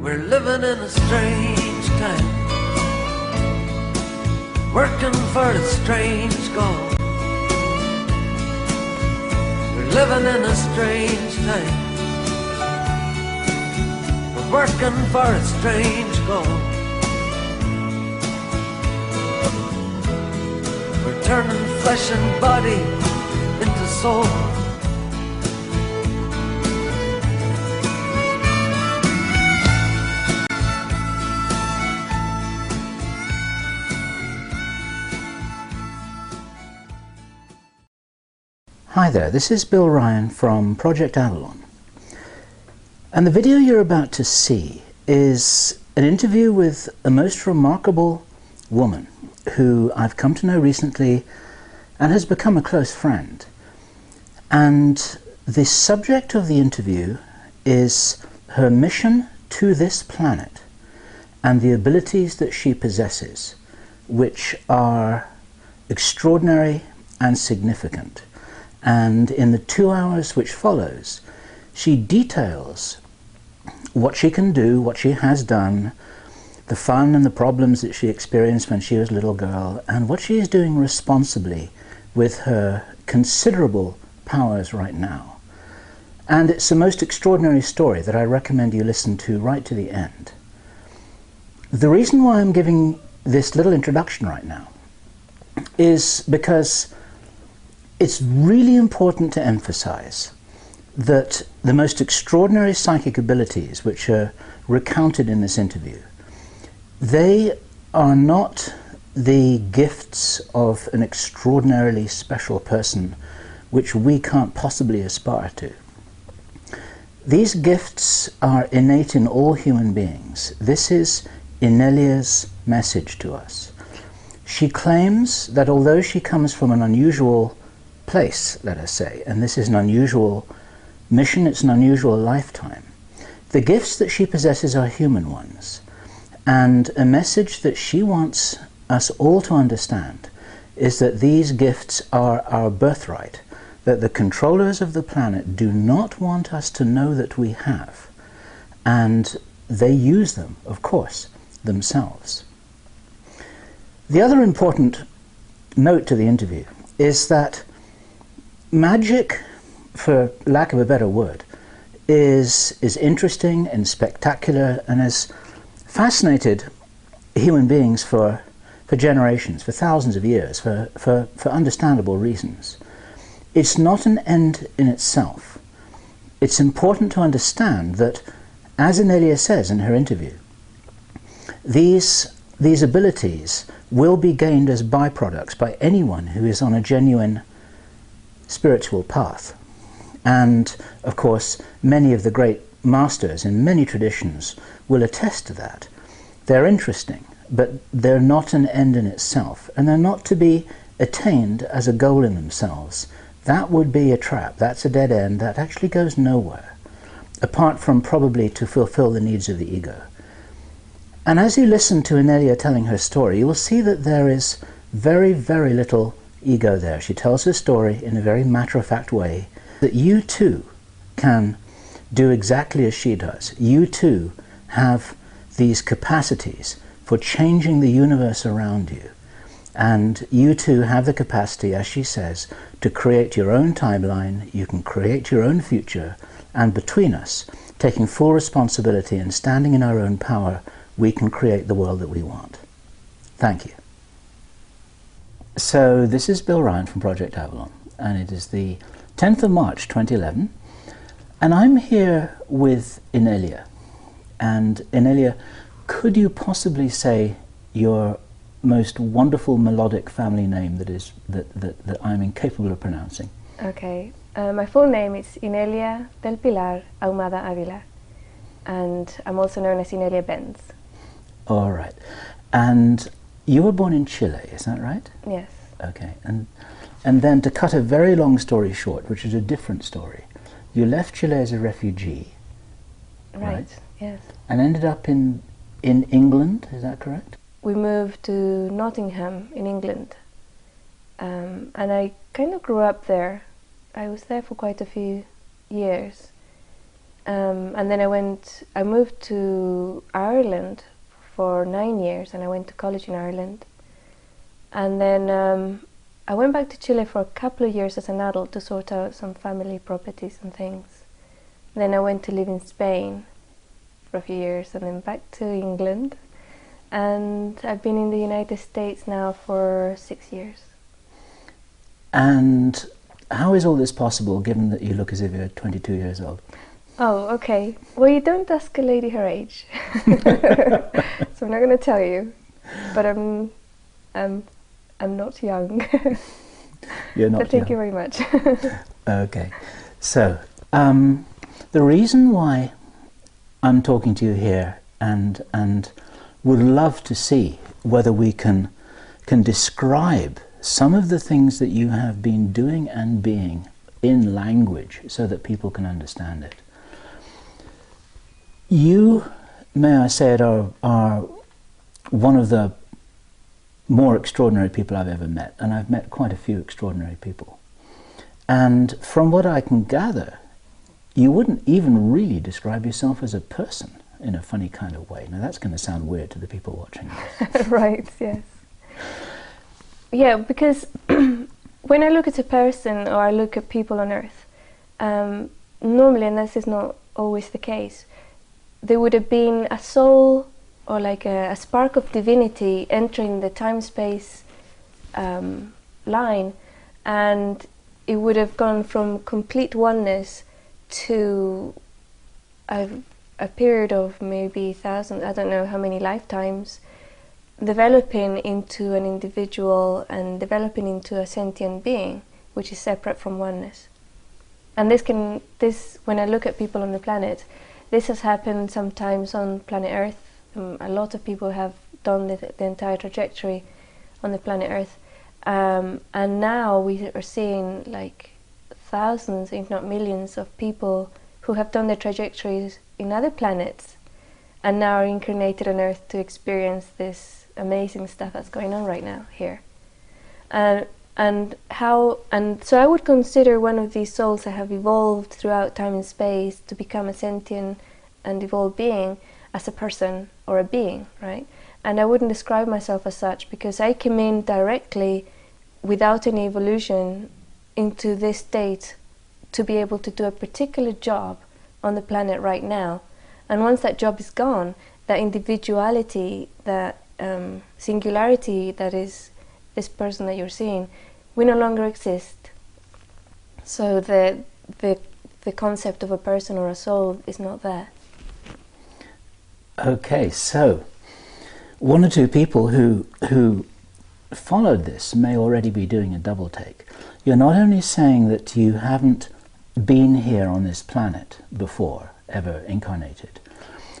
We're living in a strange time, working for a strange goal. We're living in a strange time, we're working for a strange goal. We're turning flesh and body into soul. Hi there, this is Bill Ryan from Project Avalon, and the video you're about to see is an interview with a most remarkable woman who I've come to know recently and has become a close friend. And the subject of the interview is her mission to this planet and the abilities that she possesses, which are extraordinary and significant. And in the 2 hours which follows, she details what she can do, what she has done, the fun and the problems that she experienced when she was a little girl, and what she is doing responsibly with her considerable powers right now. And it's a most extraordinary story that I recommend you listen to right to the end. The reason why I'm giving this little introduction right now is because it's really important to emphasize that the most extraordinary psychic abilities which are recounted in this interview, they are not the gifts of an extraordinarily special person which we can't possibly aspire to. These gifts are innate in all human beings. This is Inelia's message to us. She claims that although she comes from an unusual place, let us say, and this is an unusual mission, it's an unusual lifetime, the gifts that she possesses are human ones. And a message that she wants us all to understand is that these gifts are our birthright, that the controllers of the planet do not want us to know that we have, and they use them, of course, themselves. The other important note to the interview is that magic, for lack of a better word, is interesting and spectacular and has fascinated human beings for generations, for thousands of years, for understandable reasons. It's not an end in itself. It's important to understand that, as Inelia says in her interview, these abilities will be gained as byproducts by anyone who is on a genuine spiritual path. And of course, many of the great masters in many traditions will attest to that. They're interesting, but they're not an end in itself, and they're not to be attained as a goal in themselves. That would be a trap. That's a dead end. That actually goes nowhere, apart from probably to fulfill the needs of the ego. And as you listen to Inelia telling her story, you will see that there is very, very little ego there. She tells her story in a very matter-of-fact way, that you too can do exactly as she does. You too have these capacities for changing the universe around you. And you too have the capacity, as she says, to create your own timeline. You can create your own future. And between us, taking full responsibility and standing in our own power, we can create the world that we want. Thank you. So this is Bill Ryan from Project Avalon, and it is the 10th of March 2011, and I'm here with Inelia. And Inelia, could you possibly say your most wonderful melodic family name that I'm incapable of pronouncing? Okay, my full name is Inelia del Pilar Ahumada Aguilar, and I'm also known as Inelia Benz. All right, and you were born in Chile, is that right? Yes. Okay, and then to cut a very long story short, which is a different story, you left Chile as a refugee, right? Yes. And ended up in England, is that correct? We moved to Nottingham in England, and I kind of grew up there. I was there for quite a few years, And then I moved to Ireland for 9 years, and I went to college in Ireland. And then I went back to Chile for a couple of years as an adult to sort out some family properties and things. Then I went to live in Spain for a few years, and then back to England. And I've been in the United States now for 6 years. And how is all this possible, given that you look as if you're 22 years old? Oh, okay. Well, you don't ask a lady her age, so I'm not going to tell you. But I'm not young. You're not but thank young. you very much. Okay. So, the reason why I'm talking to you here and would love to see whether we can describe some of the things that you have been doing and being in language so that people can understand it. You, may I say it, are one of the more extraordinary people I've ever met, and I've met quite a few extraordinary people. And from what I can gather, you wouldn't even really describe yourself as a person in a funny kind of way. Now that's going to sound weird to the people watching this. Right, yes. Yeah, because when I look at a person or I look at people on Earth, normally, and this is not always the case, there would have been a soul or like a spark of divinity entering the time-space line, and it would have gone from complete oneness to a period of maybe thousands, I don't know how many lifetimes, developing into an individual and developing into a sentient being, which is separate from oneness. And this, when I look at people on the planet, this has happened sometimes on planet Earth. A lot of people have done the entire trajectory on the planet Earth. And now we are seeing like thousands, if not millions, of people who have done their trajectories in other planets and now are incarnated on Earth to experience this amazing stuff that's going on right now here. And so I would consider one of these souls that have evolved throughout time and space to become a sentient and evolved being as a person or a being, right? And I wouldn't describe myself as such because I came in directly without any evolution into this state to be able to do a particular job on the planet right now. And once that job is gone, that individuality, that singularity that is this person that you're seeing, we no longer exist. So the concept of a person or a soul is not there. Okay, so one or two people who followed this may already be doing a double take. You're not only saying that you haven't been here on this planet before, ever incarnated,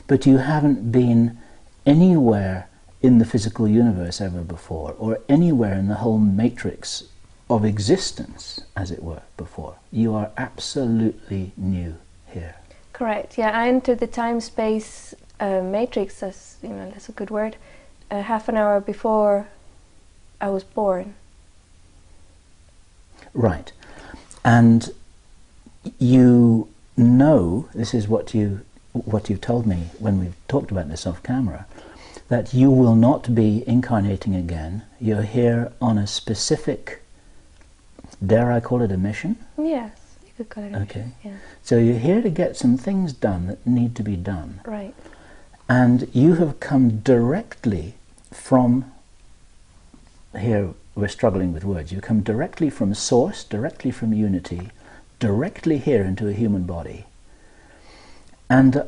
but you haven't been anywhere in the physical universe ever before, or anywhere in the whole matrix of existence, as it were, before. You are absolutely new here. Correct, yeah. I entered the time-space matrix, as you know, that's a good word, half an hour before I was born. Right. And you know, this is what you told me when we talked about this off camera, that you will not be incarnating again. You're here on a specific, dare I call it a mission? Yes, you could call it a Okay. mission, yeah. So you're here to get some things done that need to be done. Right. And you have come directly from, here we're struggling with words, you come directly from source, directly from unity, directly here into a human body, and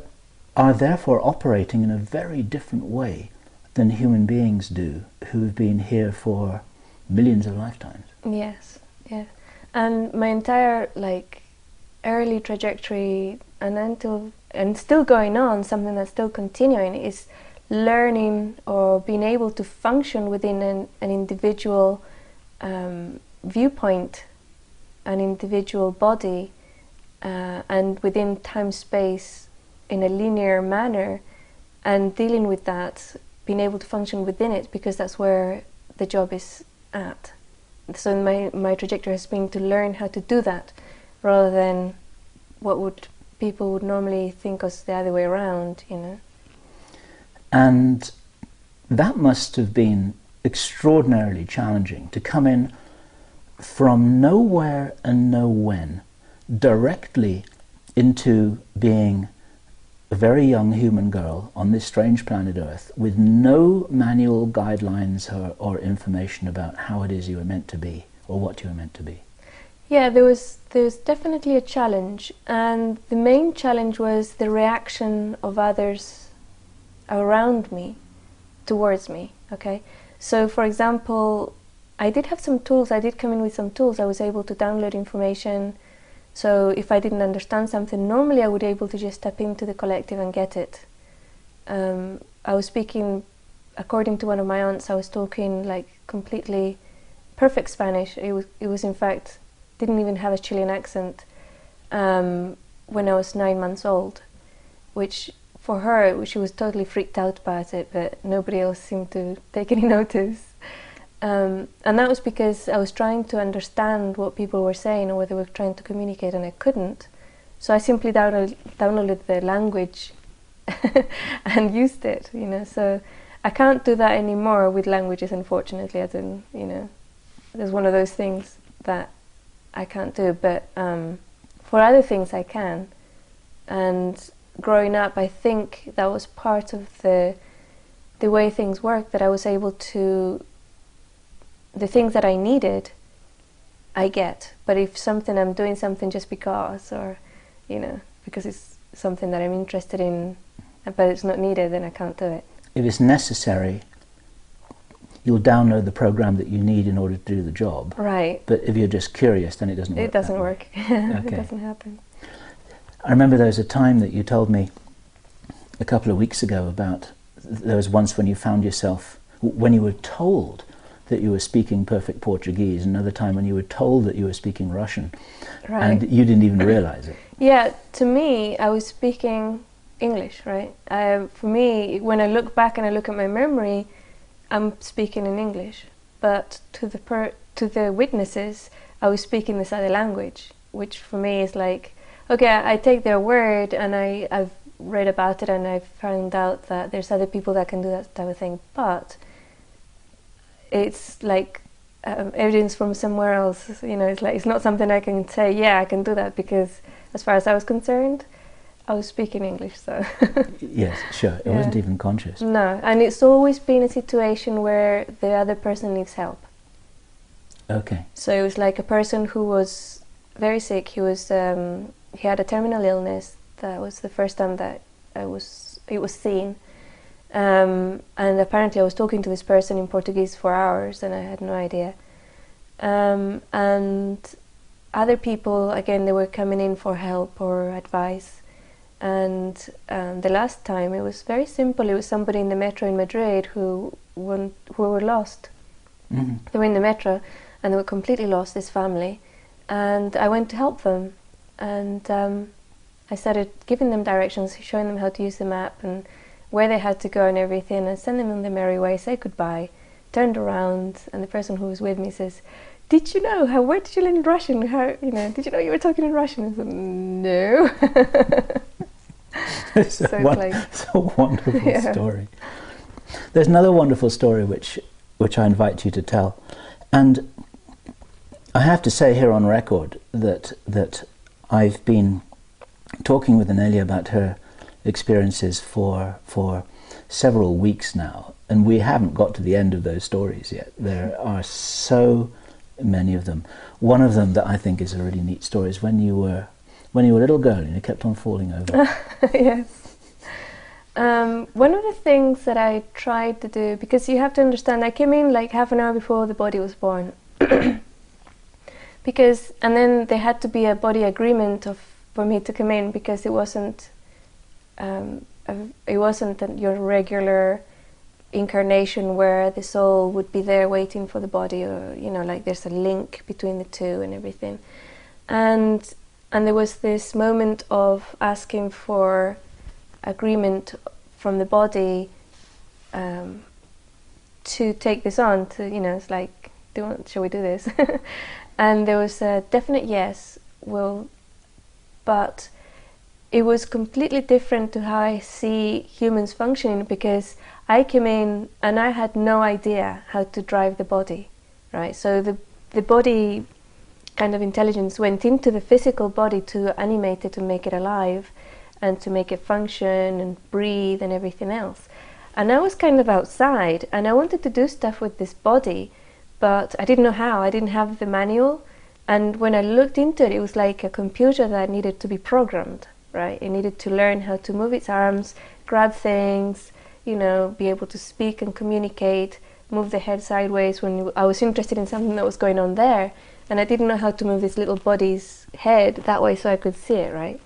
are therefore operating in a very different way than human beings do who've been here for millions of lifetimes. Yes, yeah. And my entire early trajectory and still going on, something that's still continuing, is learning or being able to function within an individual viewpoint, an individual body, and within time-space in a linear manner, and dealing with that, being able to function within it, because that's where the job is at. So my trajectory has been to learn how to do that, rather than what would people would normally think us the other way around, you know. And that must have been extraordinarily challenging, to come in from nowhere and no when directly into being a very young human girl on this strange planet Earth with no manual guidelines or information about how it is you were meant to be or what you were meant to be. Yeah, there was definitely a challenge, and the main challenge was the reaction of others around me towards me. Okay, so for example, I did have some tools. I did come in with some tools. I was able to download information. So if I didn't understand something, normally I would be able to just step into the collective and get it. I was speaking, according to one of my aunts, I was talking like completely perfect Spanish. It was in fact, didn't even have a Chilean accent when I was 9 months old, which for her, she was totally freaked out about it, but nobody else seemed to take any notice. And that was because I was trying to understand what people were saying or what they were trying to communicate, and I couldn't. So I simply downloaded the language and used it, you know. So I can't do that anymore with languages, unfortunately. As in, you know, there's one of those things that I can't do, but for other things I can. And growing up, I think that was part of the way things work, that I was able to, the things that I needed, I get. But if I'm doing something just because, or, you know, because it's something that I'm interested in, but it's not needed, then I can't do it. If it's necessary, you'll download the program that you need in order to do the job. Right. But if you're just curious, then it doesn't work. It doesn't work. Okay. It doesn't happen. I remember there was a time that you told me a couple of weeks ago about, there was once when you found yourself, when you were told that you were speaking perfect Portuguese, another time when you were told that you were speaking Russian, Right. and you didn't even realize it. Yeah, to me, I was speaking English, right? For me, when I look back and I look at my memory, I'm speaking in English. But to the witnesses, I was speaking this other language, which for me is like, okay, I take their word, and I've read about it, and I've found out that there's other people that can do that type of thing, but it's like evidence from somewhere else, you know. It's like, it's not something I can say, yeah, I can do that, because as far as I was concerned, I was speaking English, so. Yes, sure. It Yeah. wasn't even conscious. No, and it's always been a situation where the other person needs help. Okay. So it was like a person who was very sick. He had a terminal illness. That was the first time that it was seen. And apparently I was talking to this person in Portuguese for hours, and I had no idea. And other people, again, they were coming in for help or advice. And the last time, it was very simple. It was somebody in the metro in Madrid who were lost. Mm-hmm. They were in the metro, and they were completely lost, this family. And I went to help them. And I started giving them directions, showing them how to use the map and where they had to go and everything, and send them on their merry way, say goodbye, turned around, and the person who was with me says, "Did you know, where did you learn Russian? How, you know, did you know you were talking in Russian?" I said, "No." It's a wonderful story. There's another wonderful story which I invite you to tell. And I have to say here on record that I've been talking with Inelia about her experiences for several weeks now, and we haven't got to the end of those stories yet. There are so many of them. One of them that I think is a really neat story is when you were a little girl and you kept on falling over. Yes. One of the things that I tried to do, because you have to understand, I came in like half an hour before the body was born. And then there had to be a body agreement for me to come in, because it wasn't your regular incarnation where the soul would be there waiting for the body, or, you know, like there's a link between the two and everything. And there was this moment of asking for agreement from the body to take this on, to, you know, it's like, shall we do this? And there was a definite yes, but it was completely different to how I see humans functioning, because I came in and I had no idea how to drive the body, right? So the body kind of intelligence went into the physical body to animate it, to make it alive and to make it function and breathe and everything else. And I was kind of outside and I wanted to do stuff with this body, but I didn't know how. I didn't have the manual. And when I looked into it, it was like a computer that needed to be programmed, right? It needed to learn how to move its arms, grab things, you know, be able to speak and communicate, move the head sideways when I was interested in something that was going on there. And I didn't know how to move this little body's head that way so I could see it, right?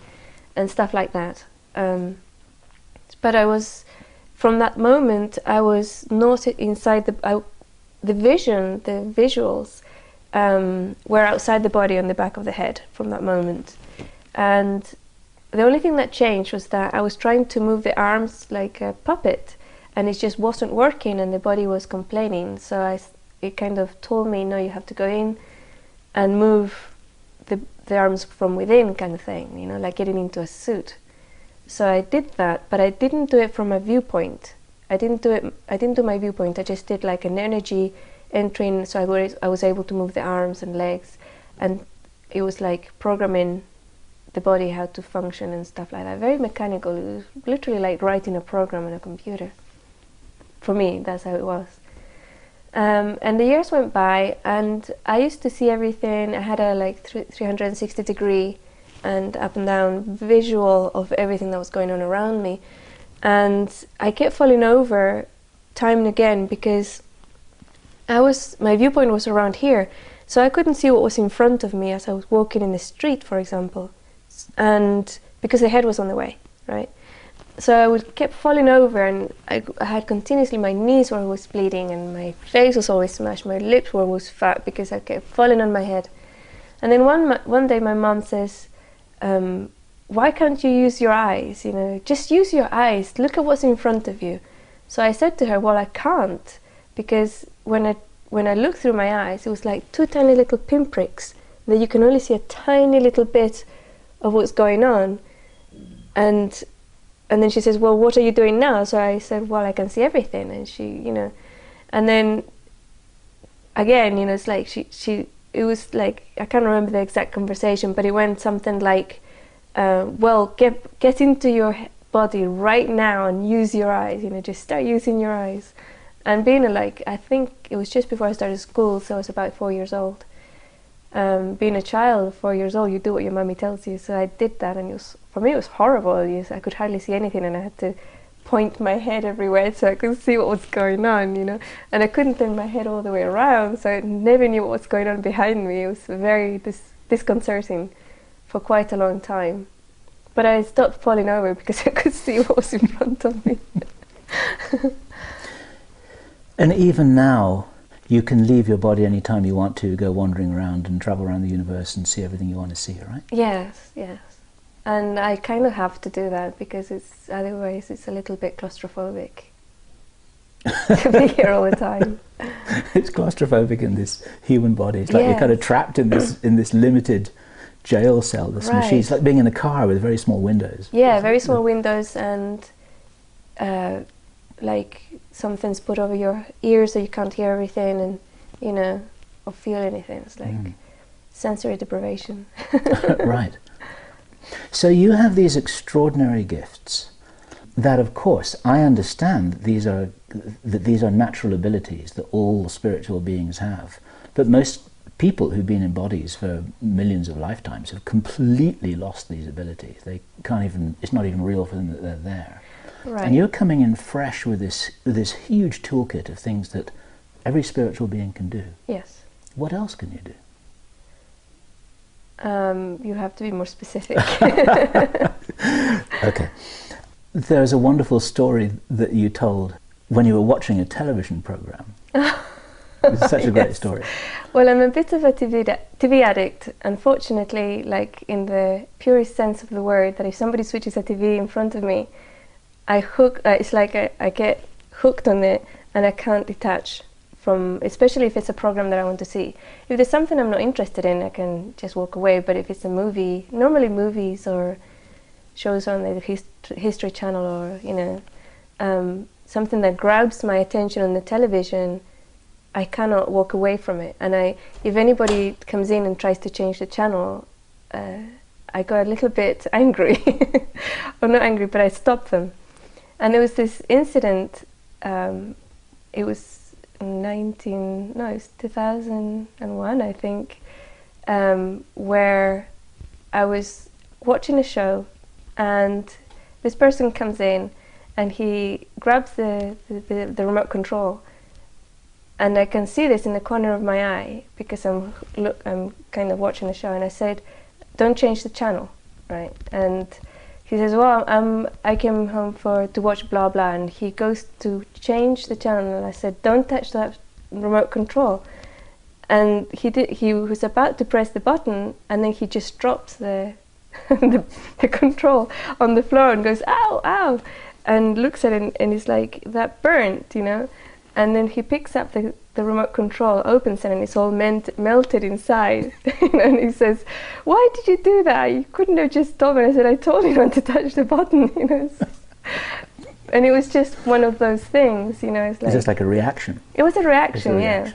And stuff like that. But I was, from that moment, I was not inside the vision, the visuals were outside the body on the back of the head from that moment. And the only thing that changed was that I was trying to move the arms like a puppet, and it just wasn't working, and the body was complaining. So it kind of told me, no, you have to go in and move the arms from within, kind of thing, you know, like getting into a suit. So I did that, but I didn't do it from a viewpoint. I didn't do my viewpoint. I just did like an energy entering, so I was able to move the arms and legs, and it was like programming the body how to function and stuff like that. Very mechanical. It was literally like writing a program on a computer. For me, that's how it was. And the years went by, and I used to see everything. I had a like 360 degree and up and down visual of everything that was going on around me. And I kept falling over time and again because my viewpoint was around here, so I couldn't see what was in front of me as I was walking in the street, for example, and because the head was on the way, right? So I kept falling over, and I had continuously, my knees were always bleeding, and my face was always smashed, my lips were always fat because I kept falling on my head. And then one day my mom says, why can't you use your eyes? You know, just use your eyes, look at what's in front of you. So I said to her, well, I can't, because when I looked through my eyes, it was like two tiny little pinpricks that you can only see a tiny little bit of what's going on. And then she says, well, what are you doing now? So I said, well, I can see everything. And she, you know, and then again, you know, it's like it was like, I can't remember the exact conversation, but it went something like, well, get into your body right now and use your eyes, you know, just start using your eyes. And being like, I think it was just before I started school, so I was about 4 years old. Being a child, 4 years old, you do what your mommy tells you. So I did that, and for me it was horrible. I could hardly see anything, and I had to point my head everywhere so I could see what was going on, you know. And I couldn't turn my head all the way around, so I never knew what was going on behind me. It was very disconcerting for quite a long time. But I stopped falling over because I could see what was in front of me. And even now, you can leave your body anytime you want to, go wandering around and travel around the universe and see everything you want to see, right? Yes, yes. And I kind of have to do that because otherwise it's a little bit claustrophobic to be here all the time. It's claustrophobic in this human body. It's like you're kind of trapped in this limited jail cell, this machine. It's like being in a car with very small windows. Yeah, very small windows, and like something's put over your ears so you can't hear everything, and you know, or feel anything. It's like sensory deprivation. Right. So you have these extraordinary gifts that, of course, I understand that these are natural abilities that all spiritual beings have. But most people who've been in bodies for millions of lifetimes have completely lost these abilities. They can't even, it's not even real for them that they're there. Right. And you're coming in fresh with this huge toolkit of things that every spiritual being can do. Yes. What else can you do? You have to be more specific. Okay. There's a wonderful story that you told when you were watching a television program. It's such a great story. Well, I'm a bit of a TV addict, unfortunately, like in the purest sense of the word, that if somebody switches a TV in front of me, it's like I get hooked on it and I can't detach from, especially if it's a program that I want to see. If there's something I'm not interested in, I can just walk away, but if it's a movie, normally movies or shows on the History Channel, or something that grabs my attention on the television, I cannot walk away from it. And if anybody comes in and tries to change the channel, I got a little bit angry. Or not angry, but I stopped them. And there was this incident, it was 2001, I think, where I was watching a show, and this person comes in and he grabs the remote control, and I can see this in the corner of my eye because I'm kind of watching the show, and I said, "Don't change the channel," right? And he says, "Well, I came home to watch blah blah," and he goes to change the channel, and I said, "Don't touch that remote control." And he was about to press the button, and then he just drops the control on the floor and goes, "Ow, ow," and looks at it, and he's like, "That burnt," And then he picks up the remote control, opens it, and it's all melted inside. And he says, "Why did you do that? You couldn't have just told me." I said, "I told you not to touch the button." And it was just one of those things, It's like, is this like a reaction? It was a reaction, yeah.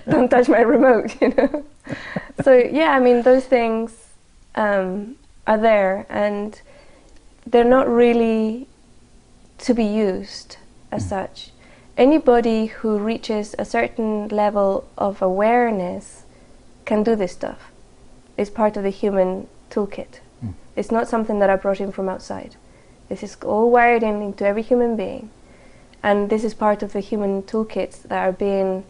Don't touch my remote, So yeah, I mean, those things are there, and they're not really to be used as such. Anybody who reaches a certain level of awareness can do this stuff. It's part of the human toolkit. It's not something that I brought in from outside. This is all wired into every human being. And this is part of the human toolkits that are being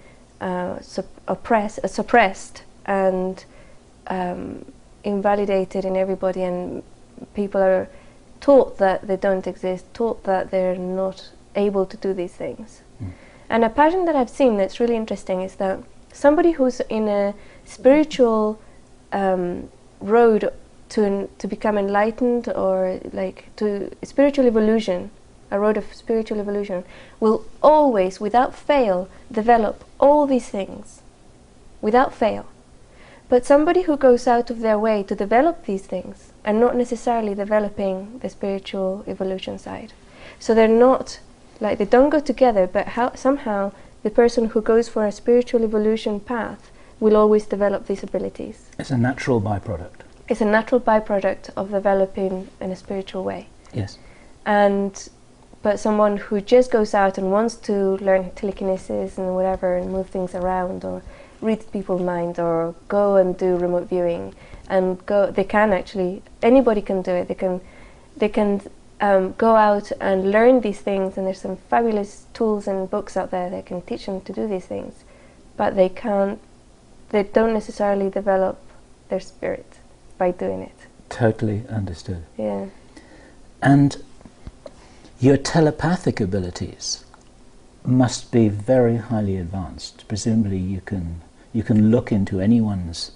suppressed and invalidated in everybody, and people are taught that they don't exist, taught that they're not able to do these things. And a pattern that I've seen that's really interesting is that somebody who's in a spiritual road to become enlightened, or like to spiritual evolution, a road of spiritual evolution, will always, without fail, develop all these things, without fail. But somebody who goes out of their way to develop these things are not necessarily developing the spiritual evolution side. So they're not, like, they don't go together, but somehow the person who goes for a spiritual evolution path will always develop these abilities. It's a natural byproduct. It's a natural byproduct of developing in a spiritual way. Yes. But someone who just goes out and wants to learn telekinesis and whatever, and move things around, or read people's minds, or go and do remote viewing, and they can actually, anybody can do it. They can go out and learn these things, and there's some fabulous tools and books out there that can teach them to do these things. But they don't necessarily develop their spirit by doing it. Totally understood. Yeah. And your telepathic abilities must be very highly advanced. Presumably you can look into anyone's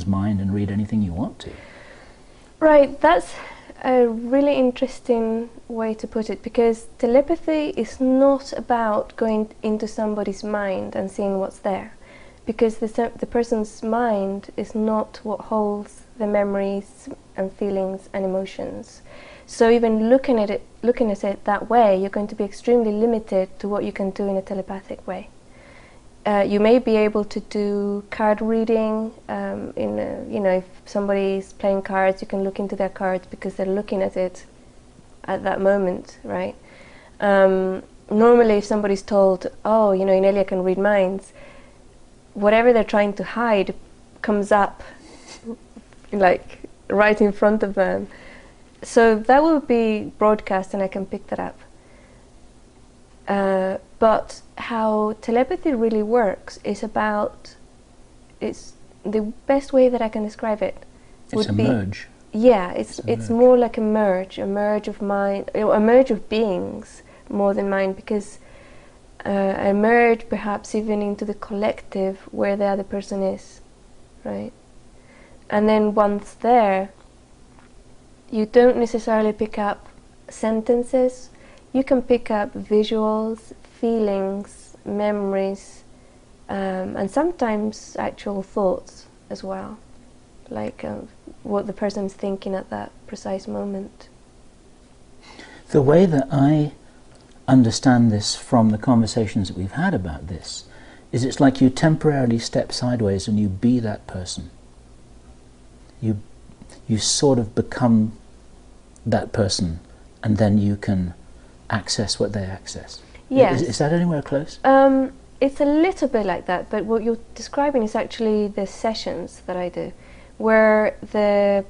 mind and read anything you want to. Right, that's a really interesting way to put it, because telepathy is not about going into somebody's mind and seeing what's there, because the person's mind is not what holds the memories and feelings and emotions. So even looking at it that way, you're going to be extremely limited to what you can do in a telepathic way. You may be able to do card reading. If somebody's playing cards, you can look into their cards because they're looking at it at that moment, right? Normally, if somebody's told, "Oh, Inelia can read minds," whatever they're trying to hide comes up, like right in front of them. So that will be broadcast, and I can pick that up. But how telepathy really works is the best way that I can describe it would be... It's a merge. Yeah, it's more like a merge of mind, a merge of beings more than mind, because a merge perhaps even into the collective where the other person is, right? And then once there, you don't necessarily pick up sentences. You can pick up visuals, feelings, memories, and sometimes actual thoughts as well. like what the person's thinking at that precise moment. The way that I understand this from the conversations that we've had about this is it's like you temporarily step sideways and you be that person. You sort of become that person, and then you can access what they access. Yes. Is that anywhere close? It's a little bit like that, but what you're describing is actually the sessions that I do, where the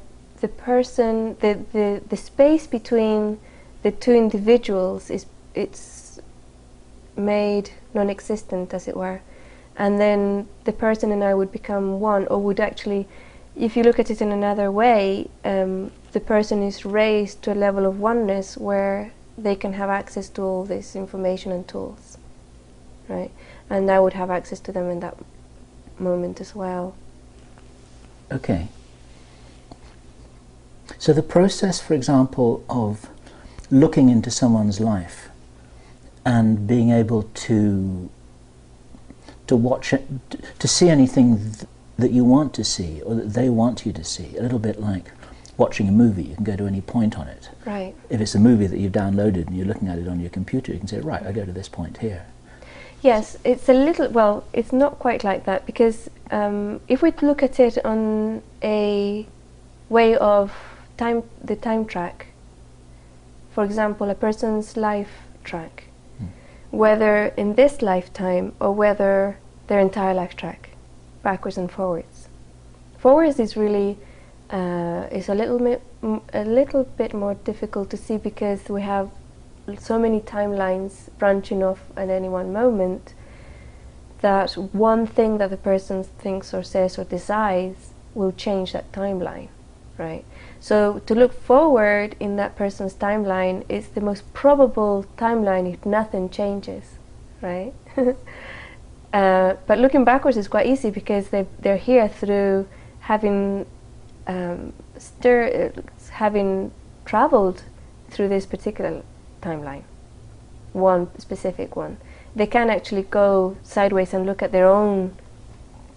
person, the space between the two individuals it's made non-existent, as it were, and then the person and I would become one, or would actually, if you look at it in another way, the person is raised to a level of oneness where they can have access to all this information and tools, right? And I would have access to them in that moment as well. Okay. So the process, for example, of looking into someone's life and being able to watch it, to see anything that you want to see or that they want you to see, a little bit like watching a movie. You can go to any point on it. Right. If it's a movie that you've downloaded and you're looking at it on your computer, you can say, right, I go to this point here. Yes, it's a little, well, it's not quite like that, because if we look at it on a way of time, the time track, for example, a person's life track, whether in this lifetime or whether their entire life track, backwards and forwards. Forwards is really is a little bit more difficult to see, because we have so many timelines branching off at any one moment that one thing that the person thinks or says or decides will change that timeline, right? So to look forward in that person's timeline is the most probable timeline if nothing changes, right? But looking backwards is quite easy, because they're here through having having traveled through this particular timeline, one specific one. They can actually go sideways and look at their own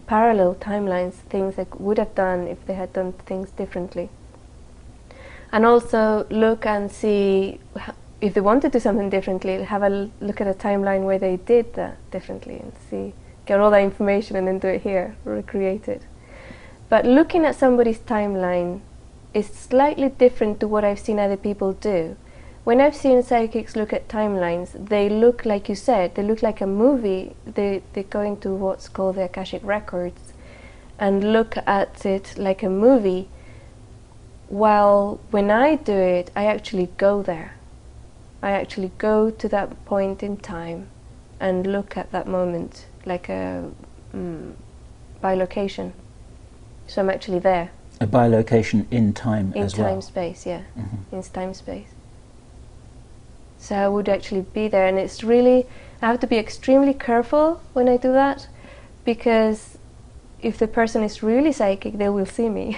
parallel timelines, things they would have done if they had done things differently. And also look and see, if they want to do something differently, have a look at a timeline where they did that differently and see, get all that information and then do it here, recreate it. But looking at somebody's timeline is slightly different to what I've seen other people do. When I've seen psychics look at timelines, they look, like you said, they look like a movie. They go into what's called the Akashic Records and look at it like a movie, while when I do it, I actually go there. I actually go to that point in time and look at that moment like a bilocation. So I'm actually there. A bilocation in time as well? In time-space, yeah. In time-space. So I would actually be there, and it's really, I have to be extremely careful when I do that, because if the person is really psychic, they will see me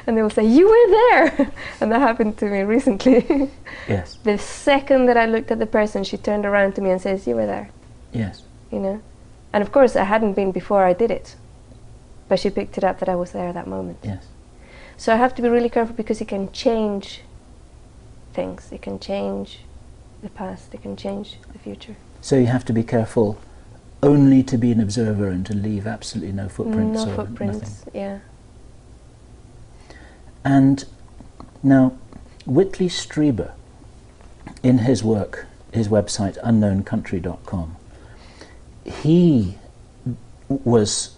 and they will say, "You were there!" And that happened to me recently. Yes. The second that I looked at the person, she turned around to me and says, "You were there." Yes. You know? And of course I hadn't been before I did it, but she picked it up that I was there at that moment. Yes. So I have to be really careful, because it can change things. It can change the past, it can change the future. So you have to be careful only to be an observer and to leave absolutely no footprints. No or footprints, nothing. yeah. And now, Whitley Strieber, in his work, his website, unknowncountry.com, he was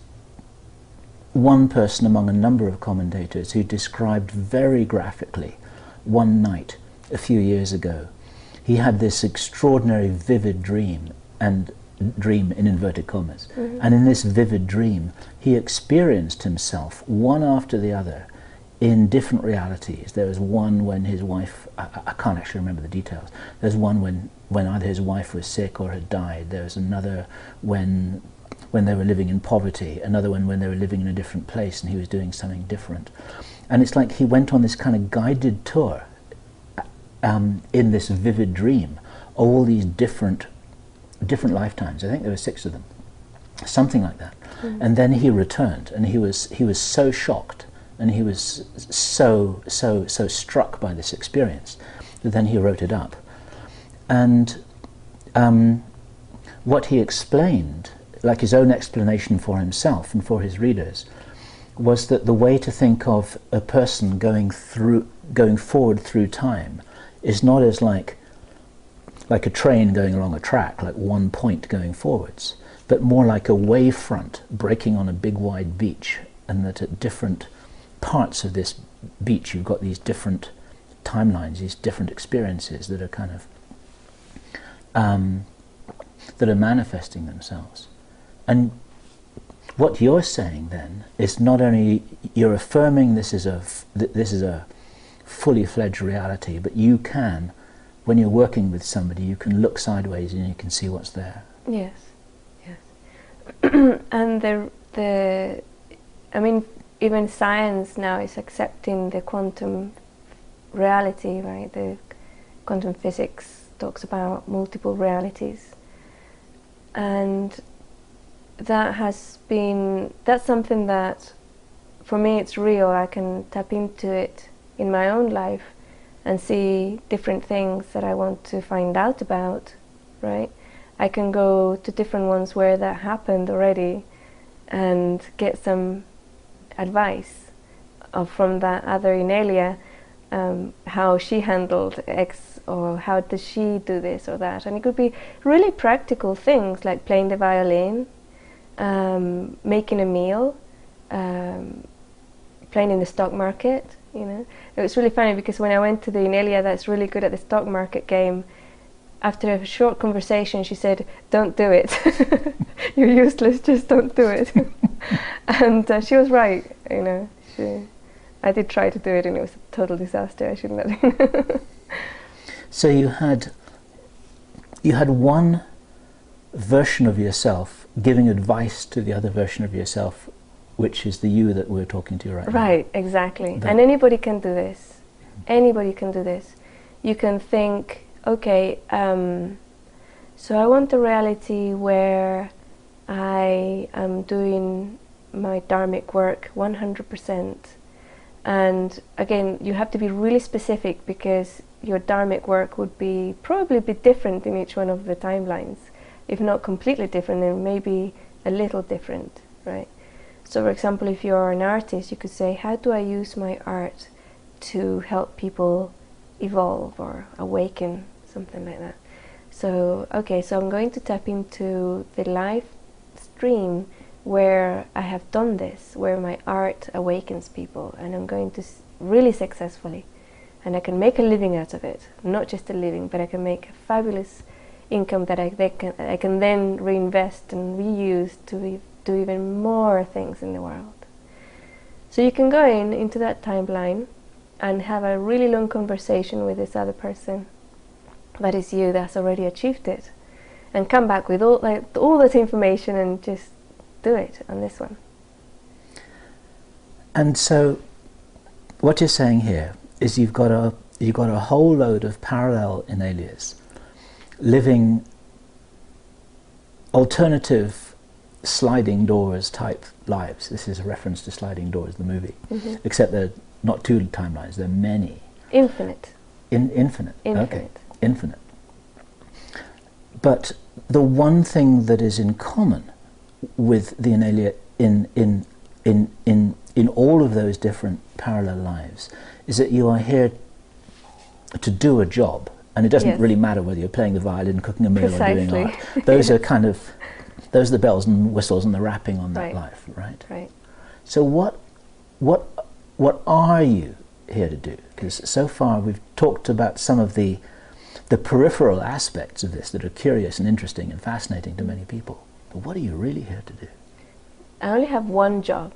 one person among a number of commentators who described very graphically one night a few years ago. He had this extraordinary vivid dream, and dream in inverted commas, and in this vivid dream he experienced himself one after the other in different realities. There was one when his wife, I can't actually remember the details, there's one when either his wife was sick or had died, there was another when they were living in poverty, another one when they were living in a different place and he was doing something different. And it's like he went on this kind of guided tour in this vivid dream, all these different lifetimes. I think there were 6 of them, something like that. And then he returned, and he was so shocked and he was so struck by this experience that then he wrote it up. And what he explained, like his own explanation for himself and for his readers, was that the way to think of a person going forward through time is not as like a train going along a track, like one point going forwards, but more like a wave front breaking on a big wide beach, and that at different parts of this beach you've got these different timelines, these different experiences that are kind of that are manifesting themselves. And what you're saying then is not only you're affirming this is a fully fledged reality, but you can, when you're working with somebody, you can look sideways and you can see what's there. Yes, yes. And I mean, even science now is accepting the quantum reality, right? The quantum physics talks about multiple realities, and that's something that, for me, it's real. I can tap into it in my own life and see different things that I want to find out about, right? I can go to different ones where that happened already and get some advice from that other Inelia, how she handled X, or how does she do this or that. And it could be really practical things like playing the violin, making a meal, playing in the stock market, you know. It was really funny because when I went to the Inelia that's really good at the stock market game, after a short conversation she said, "Don't do it. You're useless, just don't do it." And she was right, you know. I did try to do it and it was a total disaster. I shouldn't have. So you had one version of yourself giving advice to the other version of yourself, which is the you that we're talking to right now. Right, exactly. And anybody can do this. Anybody can do this. You can think, okay, so I want a reality where I am doing my dharmic work 100%. And again, you have to be really specific, because your dharmic work would probably be different in each one of the timelines. If not completely different, then maybe a little different, right? So for example, if you're an artist, you could say, how do I use my art to help people evolve or awaken, something like that. So, okay, so I'm going to tap into the live stream where I have done this, where my art awakens people, and I'm going to really successfully, and I can make a living out of it. Not just a living, but I can make a fabulous income that I can then reinvest and reuse to do even more things in the world. So you can go into that timeline and have a really long conversation with this other person that is you, that's already achieved it, and come back with all that information and just do it on this one. And so what you're saying here is you've got a whole load of parallel Inelias living alternative sliding doors type lives. This is a reference to Sliding Doors, the movie. Mm-hmm. Except they're not two timelines, they're many. Infinite. Infinite. Okay. Infinite. But the one thing that is in common with the Inelia in all of those different parallel lives is that you are here to do a job, and it doesn't really matter whether you're playing the violin, cooking a meal, or doing art. Those are the bells and whistles and the wrapping on that life, right? Right. So what are you here to do? Because so far we've talked about some of the peripheral aspects of this that are curious and interesting and fascinating to many people. But what are you really here to do? I only have one job,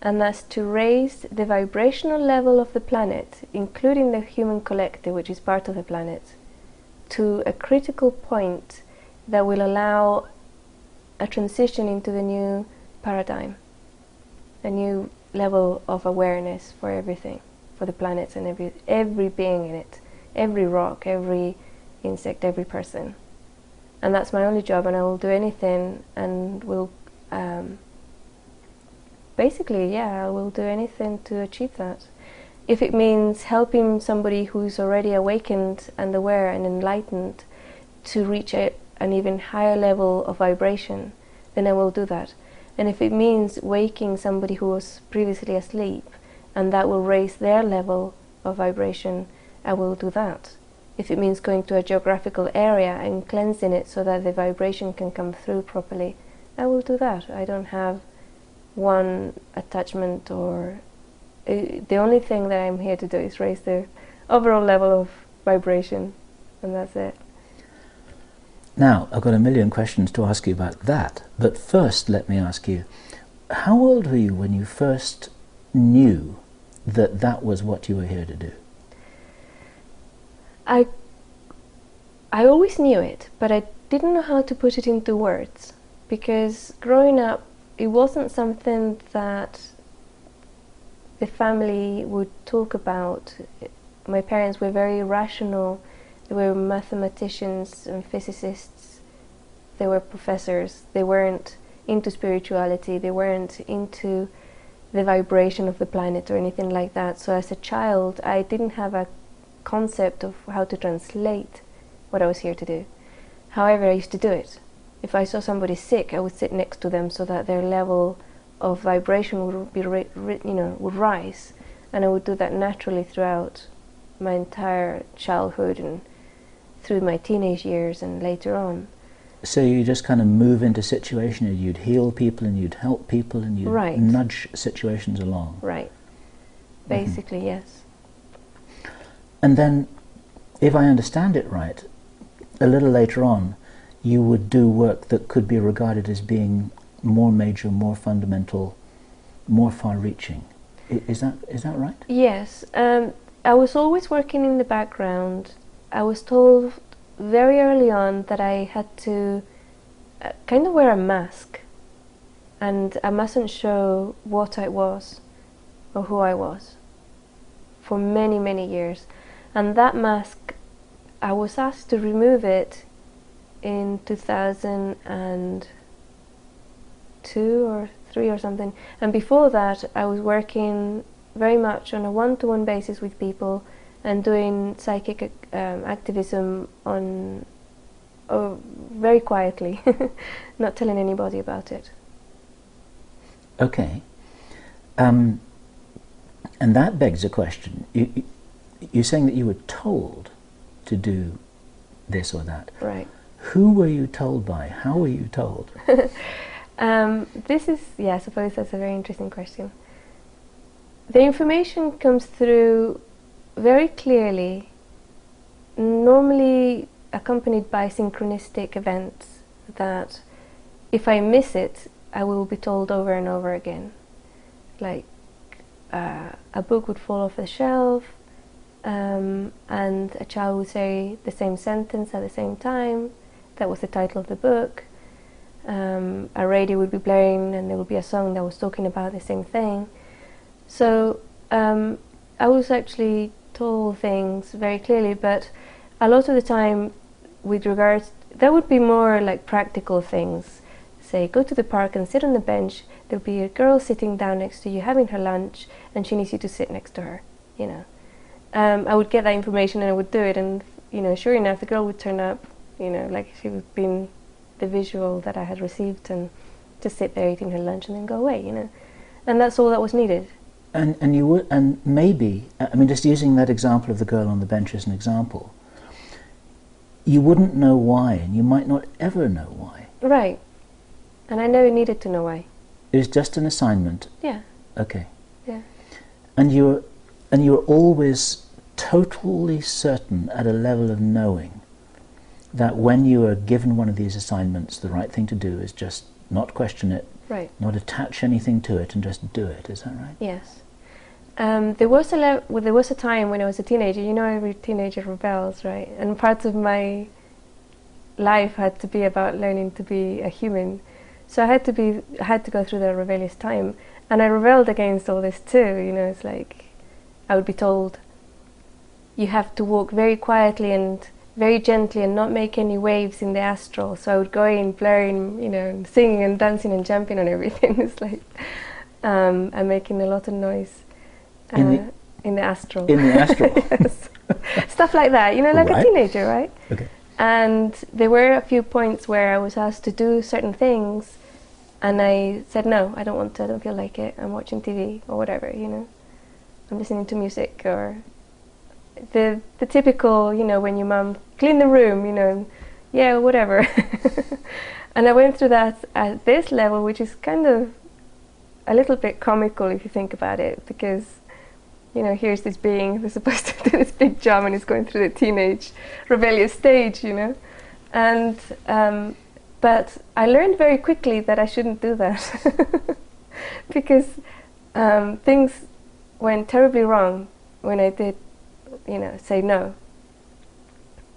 and that's to raise the vibrational level of the planet, including the human collective, which is part of the planet, to a critical point that will allow a transition into the new paradigm, a new level of awareness for everything, for the planet and every being in it, every rock, every insect, every person. And that's my only job, and I will do anything and will basically, yeah, I will do anything to achieve that. If it means helping somebody who's already awakened and aware and enlightened to reach an even higher level of vibration, then I will do that. And if it means waking somebody who was previously asleep, and that will raise their level of vibration, I will do that. If it means going to a geographical area and cleansing it so that the vibration can come through properly, I will do that. I don't have one attachment, or the only thing that I'm here to do is raise the overall level of vibration, and that's it. Now, I've got a million questions to ask you about that, but first let me ask you, how old were you when you first knew that that was what you were here to do? I always knew it, but I didn't know how to put it into words, because growing up, it wasn't something that the family would talk about. My parents were very rational. They were mathematicians and physicists. They were professors. They weren't into spirituality. They weren't into the vibration of the planet or anything like that. So as a child, I didn't have a concept of how to translate what I was here to do. However, I used to do it. If I saw somebody sick, I would sit next to them so that their level of vibration would be, would rise, and I would do that naturally throughout my entire childhood and through my teenage years and later on. So you just kind of move into situations and you'd heal people and you'd help people and you'd Right. nudge situations along. Right. Basically, yes. And then, if I understand it right, a little later on, you would do work that could be regarded as being more major, more fundamental, more far-reaching. Is that right? Yes. I was always working in the background. I was told very early on that I had to kind of wear a mask, and I mustn't show what I was or who I was for many, many years. And that mask, I was asked to remove it in 2002 or 3 or something. And before that, I was working very much on a one-to-one basis with people and doing psychic activism on very quietly, not telling anybody about it. Okay. And that begs a question. You're saying that you were told to do this or that. Right. Who were you told by? How were you told? This is, I suppose that's a very interesting question. The information comes through very clearly, normally accompanied by synchronistic events that if I miss it, I will be told over and over again. Like a book would fall off the shelf, and a child would say the same sentence at the same time. That was the title of the book. A radio would be blaring and there would be a song that was talking about the same thing. So I was actually told things very clearly, but a lot of the time with regards, that would be more like practical things. Say, go to the park and sit on the bench. There'll be a girl sitting down next to you having her lunch and she needs you to sit next to her, I would get that information and I would do it, and sure enough the girl would turn up, like she would be in the visual that I had received, and just sit there eating her lunch and then go away, and that's all that was needed. And you would, and maybe, just using that example of the girl on the bench as an example, you wouldn't know why, and you might not ever know why. Right. And I never needed to know why. It was just an assignment. Yeah. Okay. Yeah. And you were always totally certain at a level of knowing that when you are given one of these assignments, the right thing to do is just not question it, right, not attach anything to it, and just do it. Is that right? Yes. There was a time when I was a teenager. Every teenager rebels, right? And parts of my life had to be about learning to be a human. So I had to go through that rebellious time, and I rebelled against all this too. It's like I would be told, you have to walk very quietly and very gently and not make any waves in the astral. So I would go in blaring, singing and dancing and jumping and everything. It's like, and making a lot of noise in the astral. In the astral? Yes. Stuff like that, you know, like a teenager, right? Okay. And there were a few points where I was asked to do certain things, and I said, no, I don't want to, I don't feel like it, I'm watching TV or whatever, you know. I'm listening to music, or the typical, you know, when your mum clean the room, you know, yeah, whatever. And I went through that at this level, which is kind of a little bit comical if you think about it, because, you know, here's this being who's supposed to do this big job and is going through the teenage rebellious stage, you know. And but I learned very quickly that I shouldn't do that because things went terribly wrong when I did, you know, say no.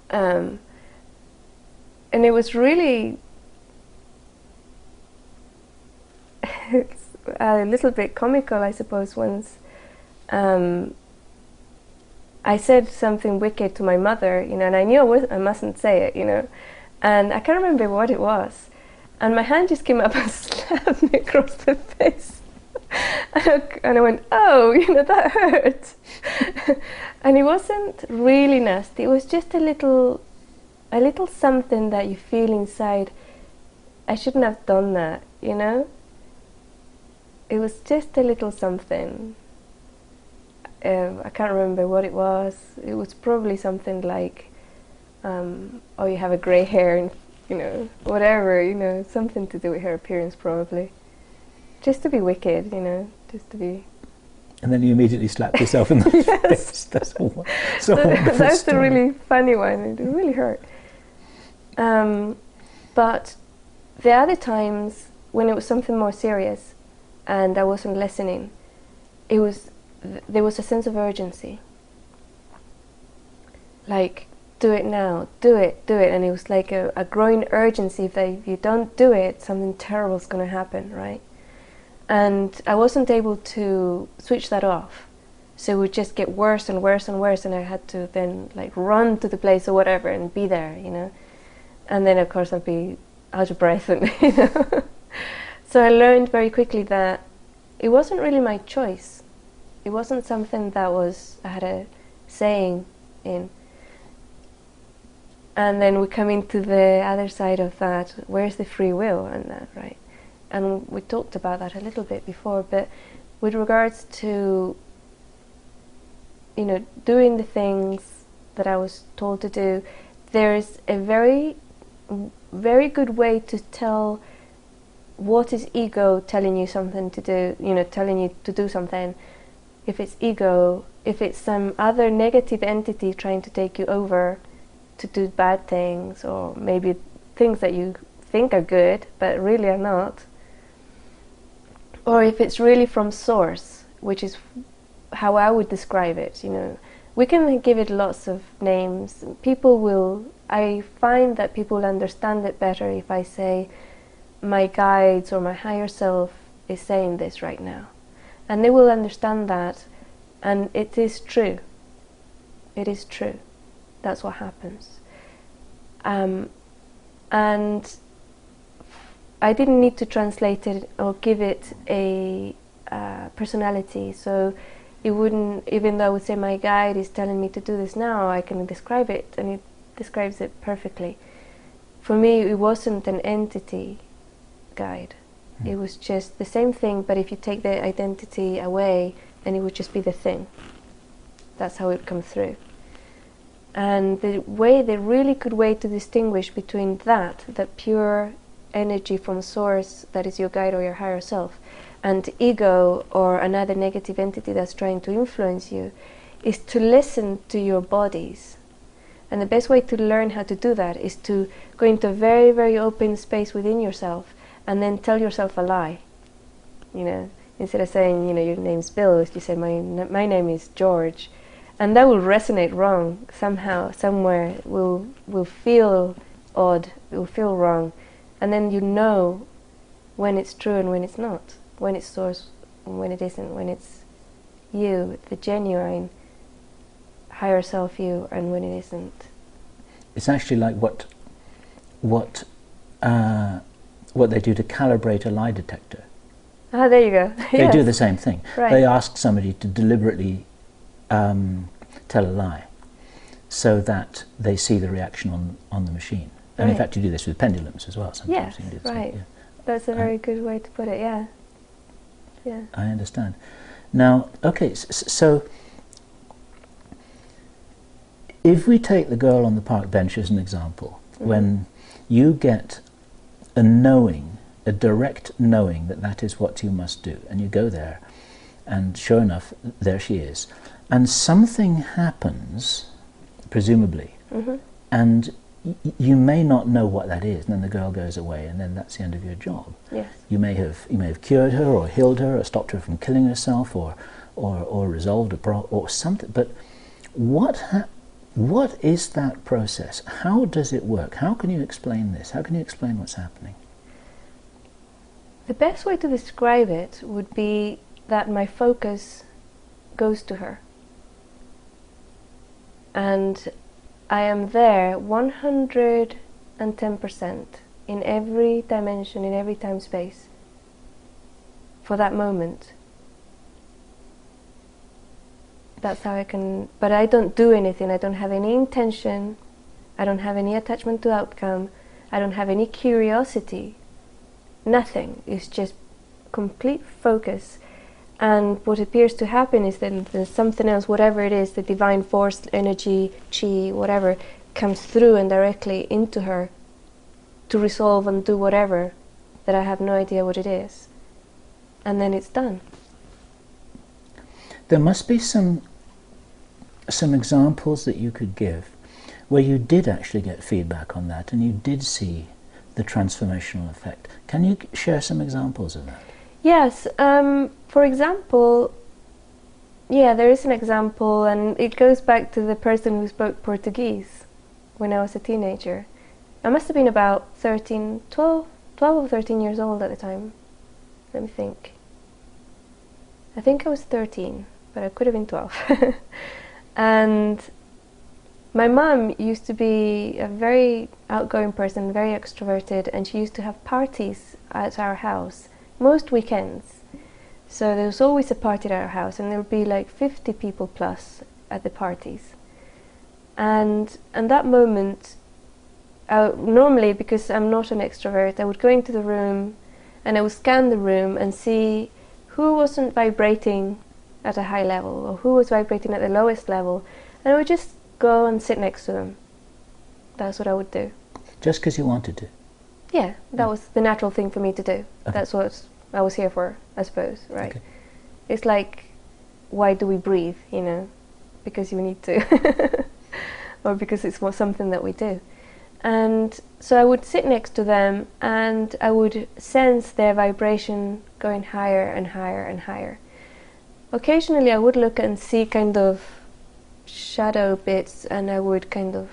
And it was really it's a little bit comical, I suppose, once I said something wicked to my mother, you know, and I knew I mustn't say it, you know, and I can't remember what it was, and my hand just came up and slapped me across the face. And I went, oh, you know, that hurt. And it wasn't really nasty, it was just a little something that you feel inside, I shouldn't have done that, you know. It was just a little something. I can't remember what it was. It was probably something like, oh, you have a grey hair, and, you know, whatever, you know, something to do with her appearance probably. Just to be wicked, you know, just to be... And then you immediately slapped yourself in the face. That's all. That's a really funny one. It really hurt. But the other times, when it was something more serious and I wasn't listening, there was a sense of urgency. Like, do it now, do it. And it was like a growing urgency that if you don't do it, something terrible is going to happen, right? And I wasn't able to switch that off. So it would just get worse and worse and worse, and I had to then like run to the place or whatever and be there, you know. And then of course I'd be out of breath, and you know. So I learned very quickly that it wasn't really my choice. It wasn't something that I had a saying in. And then we come into the other side of that, where's the free will and that, right? And we talked about that a little bit before, but with regards to, you know, doing the things that I was told to do, there's a very, very good way to tell what is ego telling you something to do, you know, telling you to do something. If it's ego, if it's some other negative entity trying to take you over to do bad things, or maybe things that you think are good but really are not. Or if it's really from source, which is how I would describe it, you know. We can give it lots of names. I find that people understand it better if I say, my guides or my higher self is saying this right now. And they will understand that, and it is true. It is true. That's what happens. And I didn't need to translate it or give it a personality, so it wouldn't, even though I would say my guide is telling me to do this now, I can describe it, and it describes it perfectly. For me, it wasn't an entity guide. It was just the same thing, but if you take the identity away, then it would just be the thing. That's how it would come through. And the really good way to distinguish between that pure energy from source that is your guide or your higher self, and ego or another negative entity that's trying to influence you, is to listen to your bodies. And the best way to learn how to do that is to go into a very, very open space within yourself and then tell yourself a lie. You know, instead of saying, you know, your name's Bill, you say my name is George. And that will resonate wrong somehow, somewhere. Will feel odd, it will feel wrong. And then you know when it's true and when it's not, when it's source and when it isn't, when it's you, the genuine higher self you, and when it isn't. It's actually like what they do to calibrate a lie detector. Ah, there you go. They Yes. do the same thing. Right. They ask somebody to deliberately tell a lie so that they see the reaction on the machine. And in Right. fact, you do this with pendulums as well. Sometimes Yes, you can do the same, right. yeah. That's a very good way to put it, yeah. Yeah. I understand. Now, okay, so if we take the girl on the park bench as an example, when you get a knowing, a direct knowing that that is what you must do, and you go there, and sure enough, there she is, and something happens, presumably, and you may not know what that is, and then the girl goes away, and then that's the end of your job. Yes. You may have cured her, or healed her, or stopped her from killing herself, or resolved a problem, or something. But what is that process? How does it work? How can you explain this? How can you explain what's happening? The best way to describe it would be that my focus goes to her. And I am there 110% in every dimension, in every time space, for that moment. That's how I can, but I don't do anything. I don't have any intention. I don't have any attachment to outcome. I don't have any curiosity. Nothing. It's just complete focus. And what appears to happen is that there's something else, whatever it is, the divine force, energy, chi, whatever, comes through and directly into her to resolve and do whatever, that I have no idea what it is. And then it's done. There must be some examples that you could give where you did actually get feedback on that and you did see the transformational effect. Can you share some examples of that? Yes. For example, yeah, there is an example, and it goes back to the person who spoke Portuguese when I was a teenager. I must have been about 12 or 13 years old at the time. Let me think. I think I was 13, but I could have been 12. And my mum used to be a very outgoing person, very extroverted, and she used to have parties at our house most weekends. So there was always a party at our house, and there would be like 50 people plus at the parties. And that moment, normally, because I'm not an extrovert, I would go into the room and I would scan the room and see who wasn't vibrating at a high level or who was vibrating at the lowest level, and I would just go and sit next to them. That's what I would do. Just because you wanted to? Yeah, that was the natural thing for me to do. Okay. That's what I was here for, I suppose, right? Okay. It's like, why do we breathe, you know? Because you need to. Or because it's something that we do. And so I would sit next to them and I would sense their vibration going higher and higher and higher. Occasionally I would look and see kind of shadow bits, and I would kind of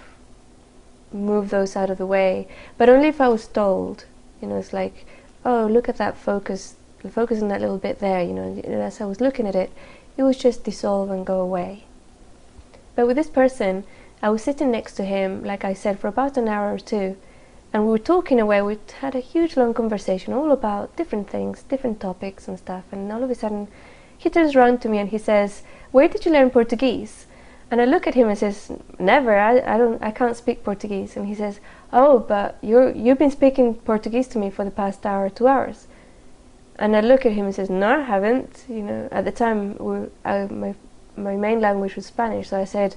move those out of the way, but only if I was told. You know, it's like, oh, look at that focus on that little bit there, you know, and as I was looking at it, it would just dissolve and go away. But with this person, I was sitting next to him, like I said, for about an hour or two, and we were talking away. We had a huge long conversation all about different things, different topics and stuff, and all of a sudden he turns around to me and he says, "Where did you learn Portuguese?" And I look at him and says, "Never, I can't speak Portuguese." And he says, "Oh, but you've been speaking Portuguese to me for the past hour, 2 hours." And I look at him and says, "No, I haven't." You know, at the time my main language was Spanish, so I said,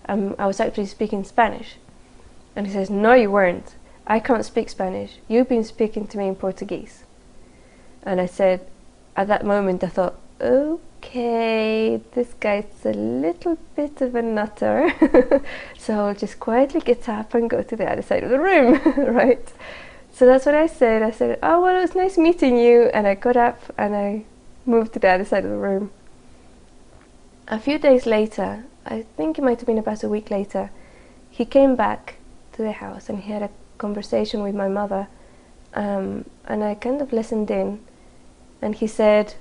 I was actually speaking Spanish. And he says, "No, you weren't. I can't speak Spanish. You've been speaking to me in Portuguese." And I said, at that moment I thought, okay, this guy's a little bit of a nutter. So I'll just quietly get up and go to the other side of the room, right? So that's what I said. I said, "Oh, well, it was nice meeting you." And I got up and I moved to the other side of the room. A few days later, I think it might have been about a week later, he came back to the house and he had a conversation with my mother, and I kind of listened in, and he said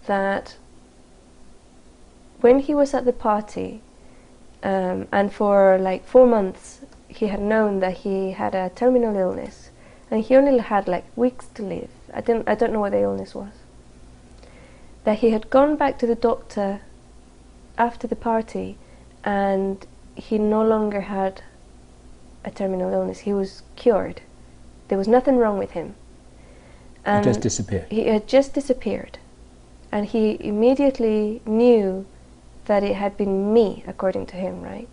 that when he was at the party, and for like 4 months he had known that he had a terminal illness, and he only had like weeks to live. I don't know what the illness was. that he had gone back to the doctor after the party and he no longer had a terminal illness. He was cured. There was nothing wrong with him. And he just disappeared. He had just disappeared. And he immediately knew that it had been me, according to him, right?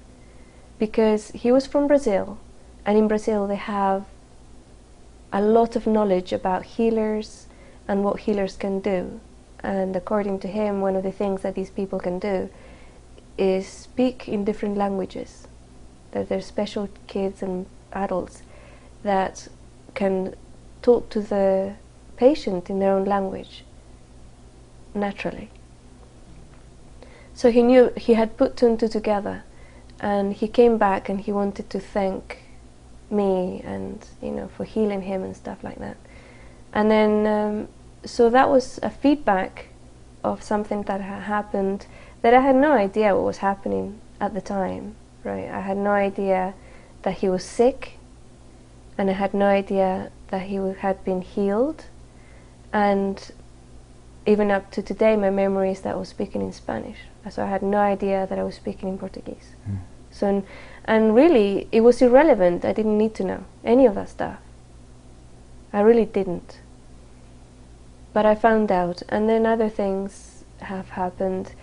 Because he was from Brazil, and in Brazil they have a lot of knowledge about healers and what healers can do. And according to him, one of the things that these people can do is speak in different languages. That there's special kids and adults that can talk to the patient in their own language, naturally. So he knew, he had put two and two together, and he came back and he wanted to thank me and, you know, for healing him and stuff like that. And then, so that was a feedback of something that had happened that I had no idea what was happening at the time, right? I had no idea that he was sick, and I had no idea that he had been healed. And even up to today, my memory is that I was speaking in Spanish. So I had no idea that I was speaking in Portuguese. So, and really, it was irrelevant. I didn't need to know any of that stuff. I really didn't. But I found out, and then other things have happened.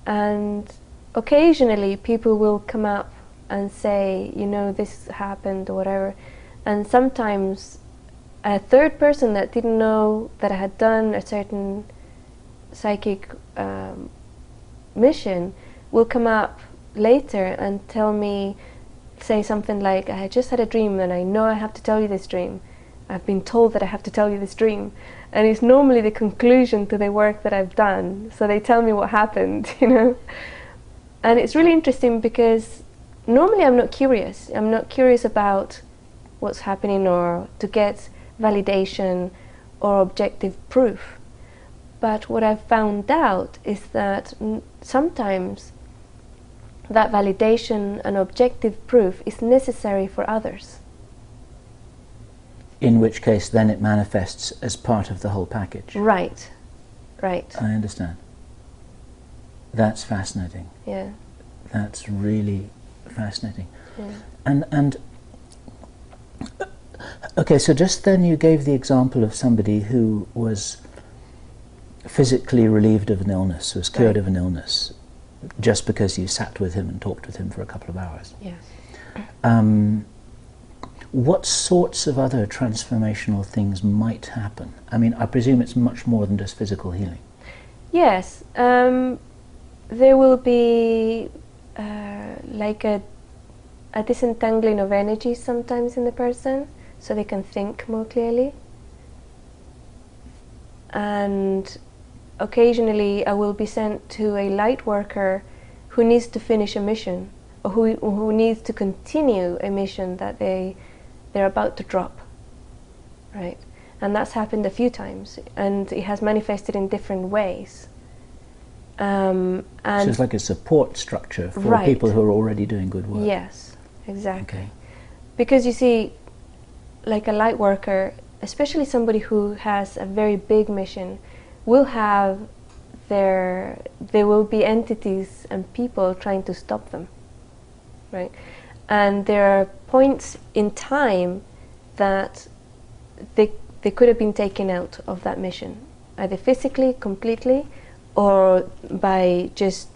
And occasionally, people will come up and say, you know, this happened or whatever. And sometimes a third person that didn't know that I had done a certain psychic mission will come up later and tell me, say something like, I just had a dream and I know I have to tell you this dream. I've been told that I have to tell you this dream. And it's normally the conclusion to the work that I've done. So they tell me what happened, you know. And it's really interesting because normally I'm not curious. I'm not curious about what's happening or to get validation or objective proof. But what I've found out is that sometimes that validation and objective proof is necessary for others. In which case then it manifests as part of the whole package. Right, right. I understand. That's fascinating. Yeah. That's really fascinating. Yeah. And okay, so just then you gave the example of somebody who was physically relieved of an illness, was cured of an illness, just because you sat with him and talked with him for a couple of hours. Yes. What sorts of other transformational things might happen? I mean, I presume it's much more than just physical healing. Yes. There will be like a disentangling of energy sometimes in the person, so they can think more clearly. And occasionally I will be sent to a light worker who needs to finish a mission, or who needs to continue a mission that they're about to drop, right? And that's happened a few times, and it has manifested in different ways. And so it's like a support structure for people who are already doing good work. Yes, exactly. Okay. Because you see, like a light worker, especially somebody who has a very big mission, will have there will be entities and people trying to stop them, right? And there are points in time that they could have been taken out of that mission, either physically, completely, or by just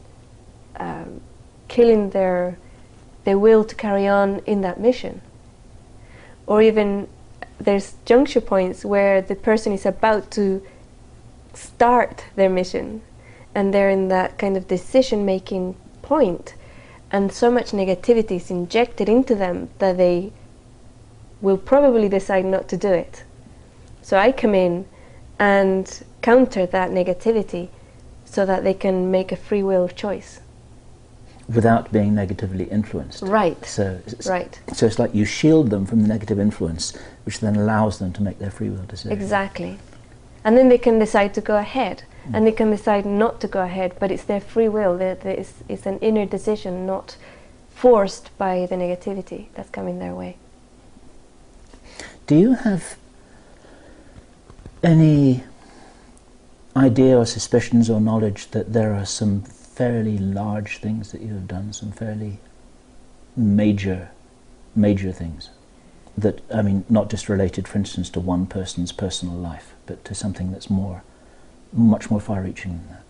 killing their will to carry on in that mission. Or even there's juncture points where the person is about to start their mission, and they're in that kind of decision-making point, and so much negativity is injected into them that they will probably decide not to do it. So I come in and counter that negativity so that they can make a free will choice. Without being negatively influenced. Right. So right. So it's like you shield them from the negative influence, which then allows them to make their free will decision. Exactly. And then they can decide to go ahead, and they can decide not to go ahead, but it's their free will. It's an inner decision, not forced by the negativity that's coming their way. Do you have any idea or suspicions or knowledge that there are some fairly large things that you have done, some fairly major things that, I mean, not just related, for instance, to one person's personal life, but to something that's much more far-reaching than that?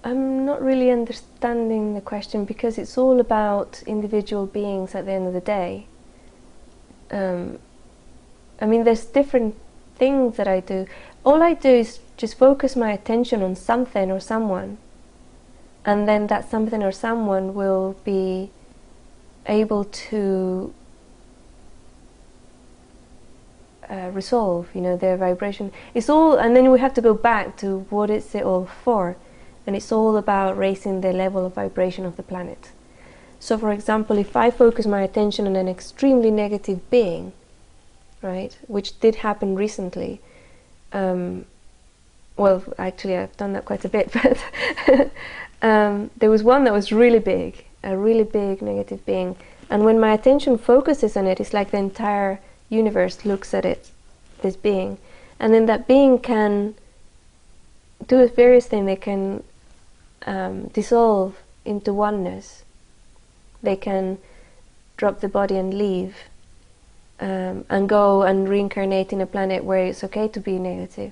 I'm not really understanding the question, because it's all about individual beings at the end of the day. I mean, there's different things that I do. All I do is just focus my attention on something or someone, and then that something or someone will be able to resolve, you know, their vibration. It's all, and then we have to go back to what is it all for, and it's all about raising the level of vibration of the planet. So, for example, if I focus my attention on an extremely negative being, right, which did happen recently, well, actually I've done that quite a bit, but there was one that was really big, a really big negative being, and when my attention focuses on it, it's like the entire universe looks at it, this being, and then that being can do various things. They can dissolve into oneness. They can drop the body and leave, and go and reincarnate in a planet where it's okay to be negative,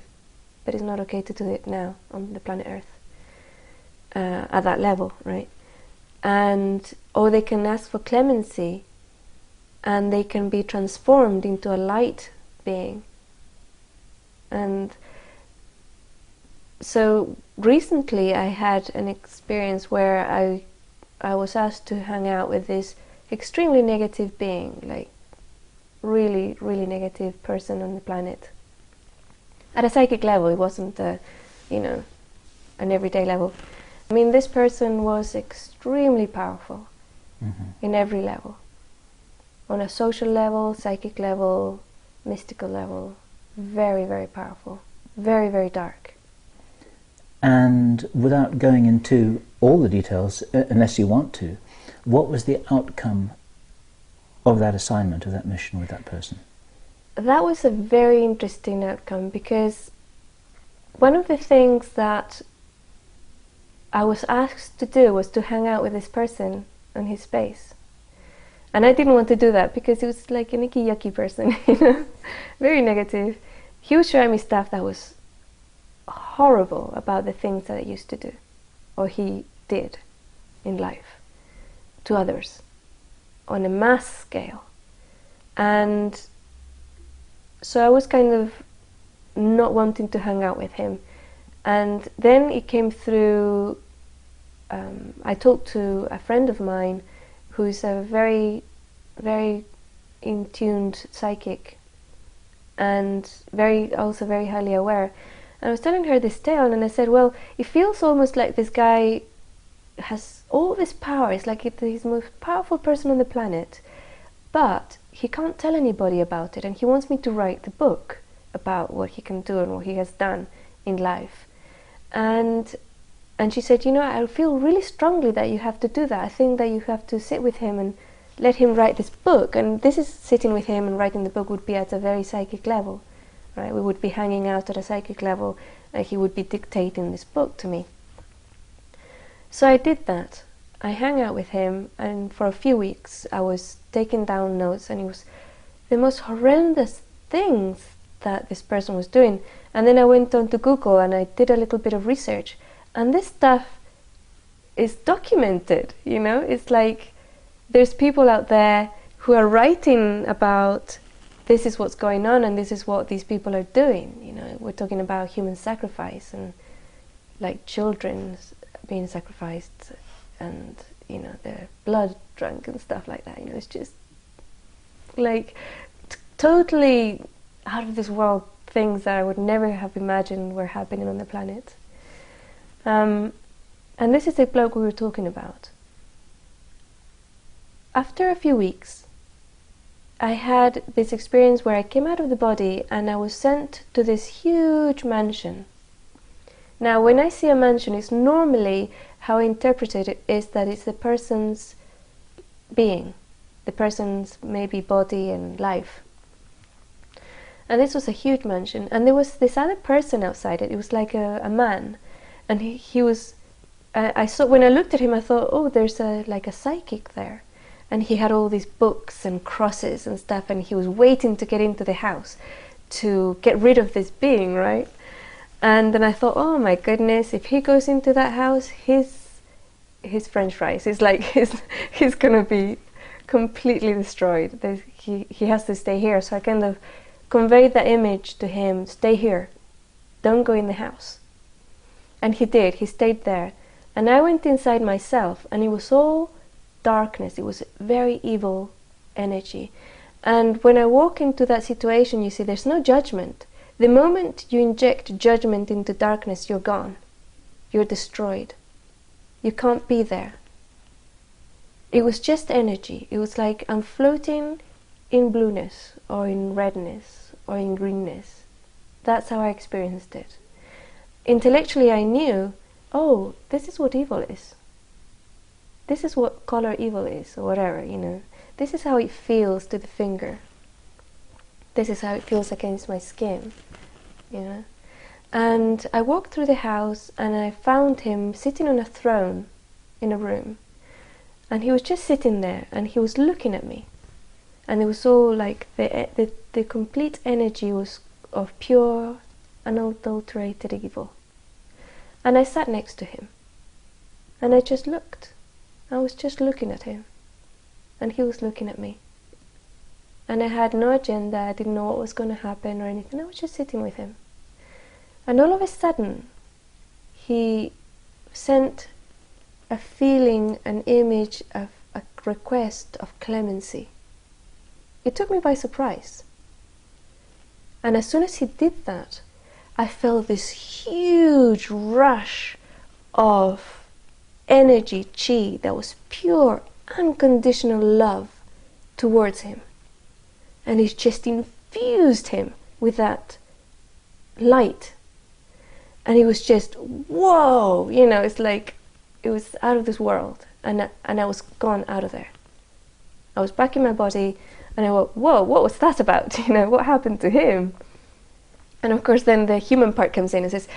but it's not okay to do it now on the planet Earth at that level, right? And or they can ask for clemency, and they can be transformed into a light being. And so recently I had an experience where I was asked to hang out with this extremely negative being, like really, really negative person on the planet. At a psychic level, it wasn't you know, an everyday level. I mean, this person was extremely powerful in every level. On a social level, psychic level, mystical level, very, very powerful, very, very dark. And without going into all the details, unless you want to, what was the outcome of that assignment, of that mission with that person? That was a very interesting outcome, because one of the things that I was asked to do was to hang out with this person on his space. And I didn't want to do that because it was like an icky yucky person, you know, very negative. He was showing me stuff that was horrible about the things that I used to do, or he did in life, to others, on a mass scale. And so I was kind of not wanting to hang out with him. And then it came through, I talked to a friend of mine who's a very, very in-tuned psychic, and also very highly aware. And I was telling her this tale, and I said, well, it feels almost like this guy has all this power. It's like he's the most powerful person on the planet, but he can't tell anybody about it, and he wants me to write the book about what he can do and what he has done in life. And she said, you know, I feel really strongly that you have to do that. I think that you have to sit with him and let him write this book. And this is sitting with him and writing the book would be at a very psychic level, right? We would be hanging out at a psychic level, and he would be dictating this book to me. So I did that. I hung out with him, and for a few weeks I was taking down notes, and it was the most horrendous things that this person was doing. And then I went on to Google and I did a little bit of research, and this stuff is documented, you know. It's like there's people out there who are writing about this is what's going on and this is what these people are doing, you know. We're talking about human sacrifice and like children being sacrificed, and you know, their blood drunk and stuff like that, you know. It's just like totally out of this world things that I would never have imagined were happening on the planet. And this is the bloke we were talking about. After a few weeks, I had this experience where I came out of the body and I was sent to this huge mansion. Now, when I see a mansion, it's normally, how I interpret it is that it's the person's being, the person's maybe body and life. And this was a huge mansion, and there was this other person outside it. It was like a man, and he was. I saw, when I looked at him, I thought, oh, there's like a psychic there, and he had all these books and crosses and stuff, and he was waiting to get into the house to get rid of this being, right? And then I thought, oh my goodness, if he goes into that house, his French fries is like he's gonna be completely destroyed. He has to stay here. So I kind of conveyed that image to him: stay here, don't go in the house. And he did. He stayed there, and I went inside myself, and it was all darkness. It was very evil energy. And when I walk into that situation, you see, there's no judgment. The moment you inject judgment into darkness, you're gone. You're destroyed. You can't be there. It was just energy. It was like I'm floating in blueness, or in redness, or in greenness. That's how I experienced it. Intellectually, I knew, oh, this is what evil is. This is what color evil is, or whatever, you know. This is how it feels to the finger. This is how it feels against my skin, you know. And I walked through the house, and I found him sitting on a throne in a room. And he was just sitting there, and he was looking at me. And it was all like the complete energy was of pure, unadulterated evil. And I sat next to him, and I just looked. I was just looking at him, and he was looking at me. And I had no agenda. I didn't know what was going to happen or anything. I was just sitting with him. And all of a sudden, he sent a feeling, an image of a request of clemency. It took me by surprise. And as soon as he did that, I felt this huge rush of energy, chi, that was pure, unconditional love towards him. And it just infused him with that light. And it was just, whoa, you know, it's like it was out of this world. And I was gone out of there. I was back in my body, and I went, whoa, what was that about? You know, what happened to him? And of course then the human part comes in and says,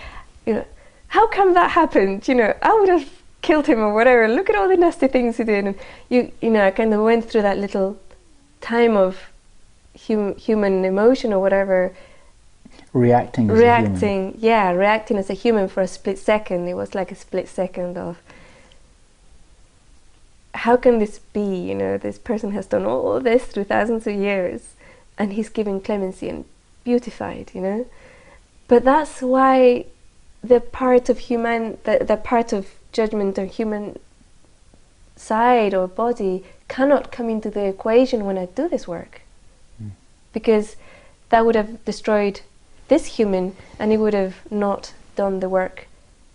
you know, how come that happened? You know, I would have killed him or whatever. Look at all the nasty things he did. And you know, I kind of went through that little time of human emotion or whatever. Reacting as a human. Yeah, reacting as a human for a split second. It was like a split second of, how can this be? You know, this person has done all this through thousands of years, and he's giving clemency and beautified, you know. But that's why the part of the part of judgment or human side or body cannot come into the equation when I do this work. Because that would have destroyed this human, and he would have not done the work,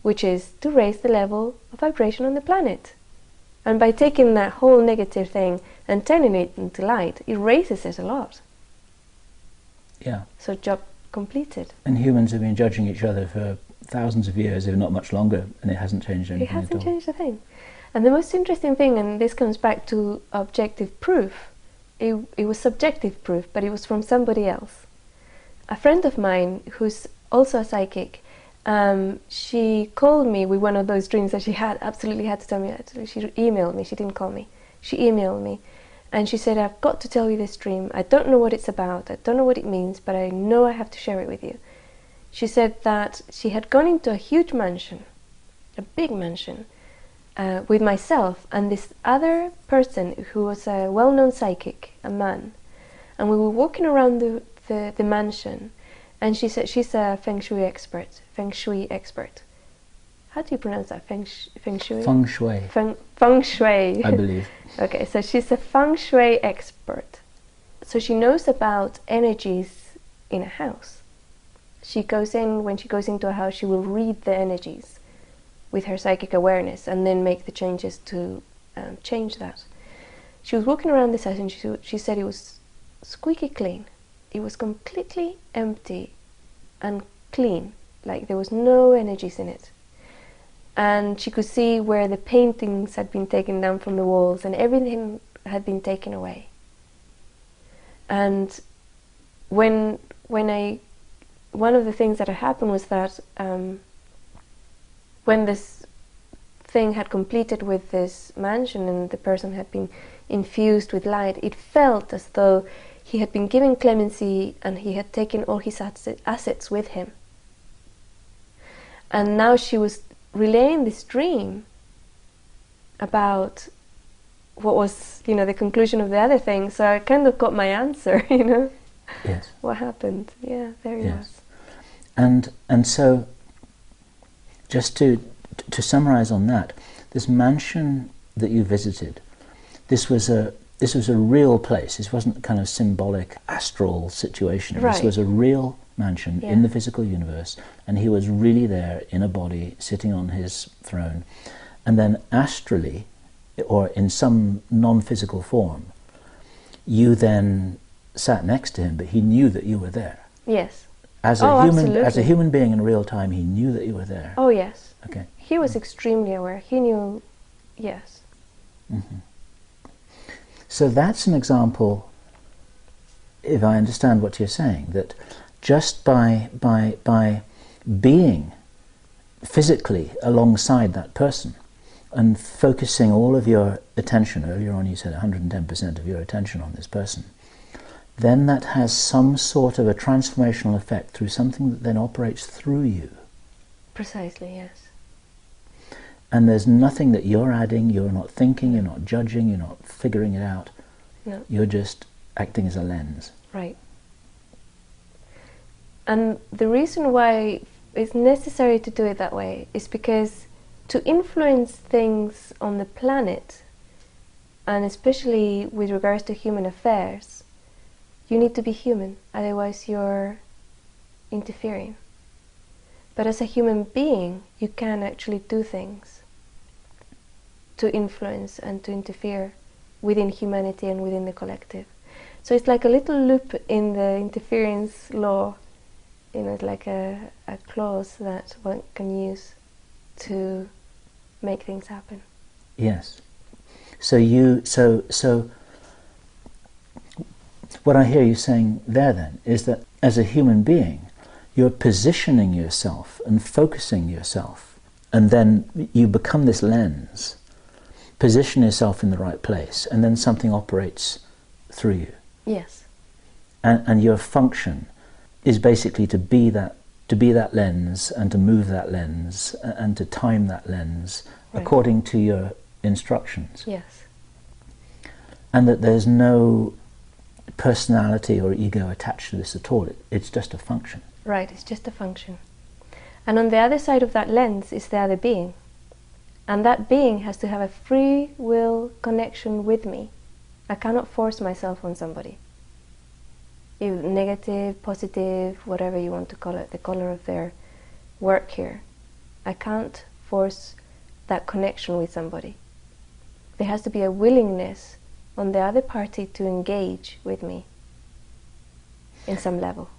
which is to raise the level of vibration on the planet. And by taking that whole negative thing and turning it into light, it raises it a lot. Yeah. So job completed. And humans have been judging each other for thousands of years, if not much longer, and it hasn't changed anything. It hasn't changed a thing. And the most interesting thing, and this comes back to objective proof, it was subjective proof, but it was from somebody else. A friend of mine who's also a psychic, she called me with one of those dreams that she absolutely had to tell me. Actually, she emailed me, she didn't call me. She emailed me, and she said, I've got to tell you this dream. I don't know what it's about, I don't know what it means, but I know I have to share it with you. She said that she had gone into a huge mansion, a big mansion, with myself and this other person who was a well-known psychic, a man. And we were walking around the mansion, and she said she's a feng shui expert. How do you pronounce that? Feng shui? Feng shui. Feng shui. I believe. Okay, so she's a feng shui expert. So she knows about energies in a house. When she goes into a house, she will read the energies with her psychic awareness and then make the changes to change that. She was walking around this house, and she said it was squeaky clean. It was completely empty and clean, like there was no energies in it. And she could see where the paintings had been taken down from the walls, and everything had been taken away. And when one of the things that had happened was that when this thing had completed with this mansion and the person had been infused with light, it felt as though he had been given clemency and he had taken all his assets with him. And now she was relaying this dream about what was, the conclusion of the other thing. So I kind of got my answer, Yes. What happened. Yeah, there he was. And so, just to summarize on that, this mansion that you visited, this was a real place. This wasn't a kind of symbolic astral situation. Right. This was a real mansion in the physical universe, and he was really there in a body, sitting on his throne. And then astrally, or in some non-physical form, you then sat next to him, but he knew that you were there. Yes. As a human being in real time, he knew that you were there. Oh, yes. Okay. He was extremely aware. He knew, yes. Mm-hmm. So that's an example, if I understand what you're saying, that just by being physically alongside that person and focusing all of your attention, earlier on you said 110% of your attention on this person, then that has some sort of a transformational effect through something that then operates through you. Precisely, yes. And there's nothing that you're adding, you're not thinking, you're not judging, you're not figuring it out. No. You're just acting as a lens. Right. And the reason why it's necessary to do it that way is because to influence things on the planet, and especially with regards to human affairs, you need to be human, otherwise you're interfering. But as a human being, you can actually do things to influence and to interfere within humanity and within the collective. So it's like a little loop in the interference law, it's like a clause that one can use to make things happen. Yes. So what I hear you saying there then is that as a human being, you're positioning yourself and focusing yourself, and then you become this lens, position yourself in the right place, and then something operates through you. Yes. And your function is basically to be that lens, and to move that lens, and to time that lens according to your instructions. Yes. And that there's no personality or ego attached to this at all. It's just a function. Right, it's just a function. And on the other side of that lens is the other being. And that being has to have a free will connection with me. I cannot force myself on somebody. Negative, positive, whatever you want to call it, the color of their work here. I can't force that connection with somebody. There has to be a willingness on the other party to engage with me in some level.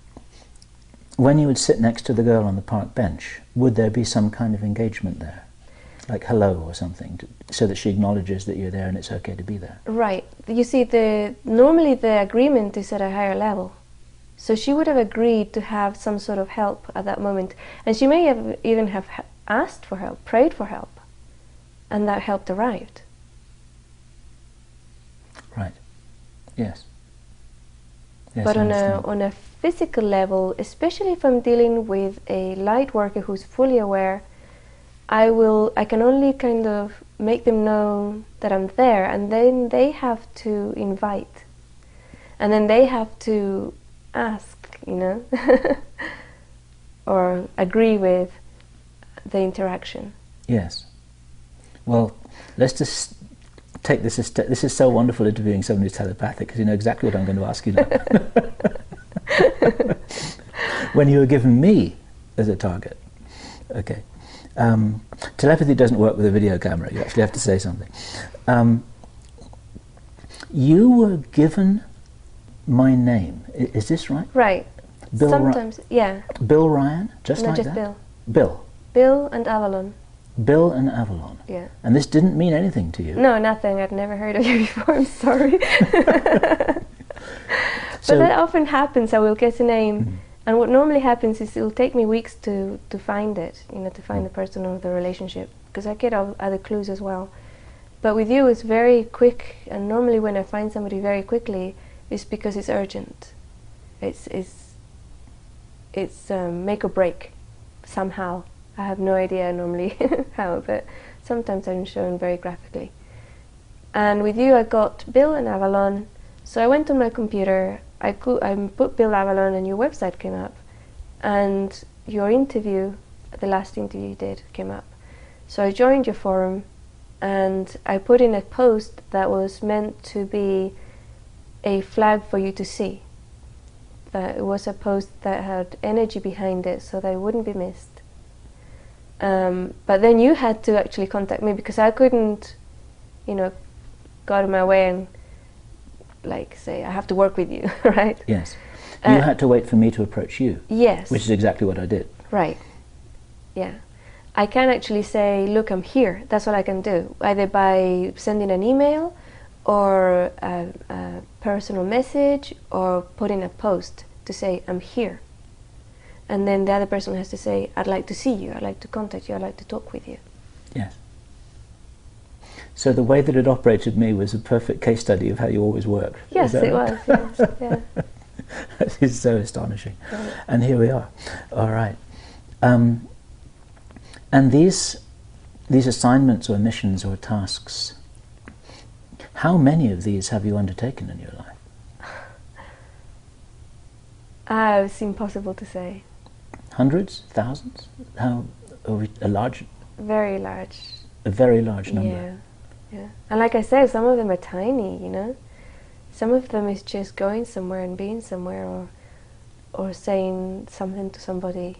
When you would sit next to the girl on the park bench, would there be some kind of engagement there? Like hello or something, so that she acknowledges that you're there and it's okay to be there? Right. You see, normally the agreement is at a higher level. So she would have agreed to have some sort of help at that moment. And she may have even have asked for help, prayed for help. And that help arrived. Right. Yes. Yes, but on a physical level, especially if I'm dealing with a light worker who's fully aware, I can only kind of make them know that I'm there, and then they have to invite. And then they have to ask, or agree with the interaction. Yes. Well, let's just take this as this is so wonderful interviewing someone who's telepathic, because you know exactly what I'm going to ask you now. When you were given me as a target, okay. Telepathy doesn't work with a video camera. You actually have to say something. You were given my name. Is this right? Right. Bill Sometimes, yeah. Bill Ryan? Just No, like just that? Bill. Bill. Bill and Avalon. Bill and Avalon. Yeah. And this didn't mean anything to you? No, nothing. I'd never heard of you before. I'm sorry. But that often happens. I will get a name, and what normally happens is it'll take me weeks to find it, you know, to find the person or the relationship, because I get other clues as well. But with you, it's very quick, and normally when I find somebody very quickly, it's because it's urgent. It's make or break somehow. I have no idea normally how, but sometimes I'm shown very graphically. And with you, I got Bill and Avalon. So I went on my computer, I put Bill Avalon, and your website came up. And your interview, the last interview you did, came up. So I joined your forum, and I put in a post that was meant to be a flag for you to see. That it was a post that had energy behind it, so that it wouldn't be missed. But then you had to actually contact me, because I couldn't, you know, go out of my way and like say I have to work with you, right? Yes. You had to wait for me to approach you. Yes. Which is exactly what I did. Right. Yeah. I can actually say, look, I'm here. That's what I can do, either by sending an email or a personal message, or putting a post to say I'm here. And then the other person has to say, I'd like to see you, I'd like to contact you, I'd like to talk with you. Yes. So the way that it operated with me was a perfect case study of how you always work. Yes, it was. Yes, yeah. That is so astonishing. Right. And here we are. All right. And these assignments or missions or tasks, how many of these have you undertaken in your life? It's impossible to say. Hundreds? Thousands? How are we, a large? Very large. A very large number. Yeah, yeah. And like I said, some of them are tiny, you know. Some of them is just going somewhere and being somewhere, or saying something to somebody.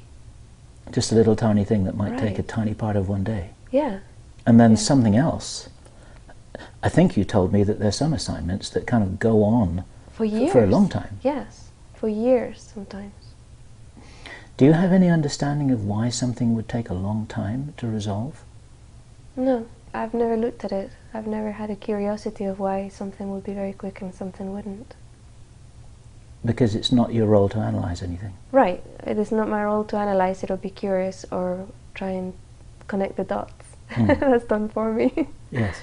Just a little tiny thing that might Right. take a tiny part of one day. Yeah. And then Yeah. something else. I think you told me that there's some assignments that kind of go on For years. for a long time. Yes, for years sometimes. Do you have any understanding of why something would take a long time to resolve? No, I've never looked at it. I've never had a curiosity of why something would be very quick and something wouldn't. Because it's not your role to analyze anything. Right. It is not my role to analyze it or be curious or try and connect the dots. That's done for me. Yes.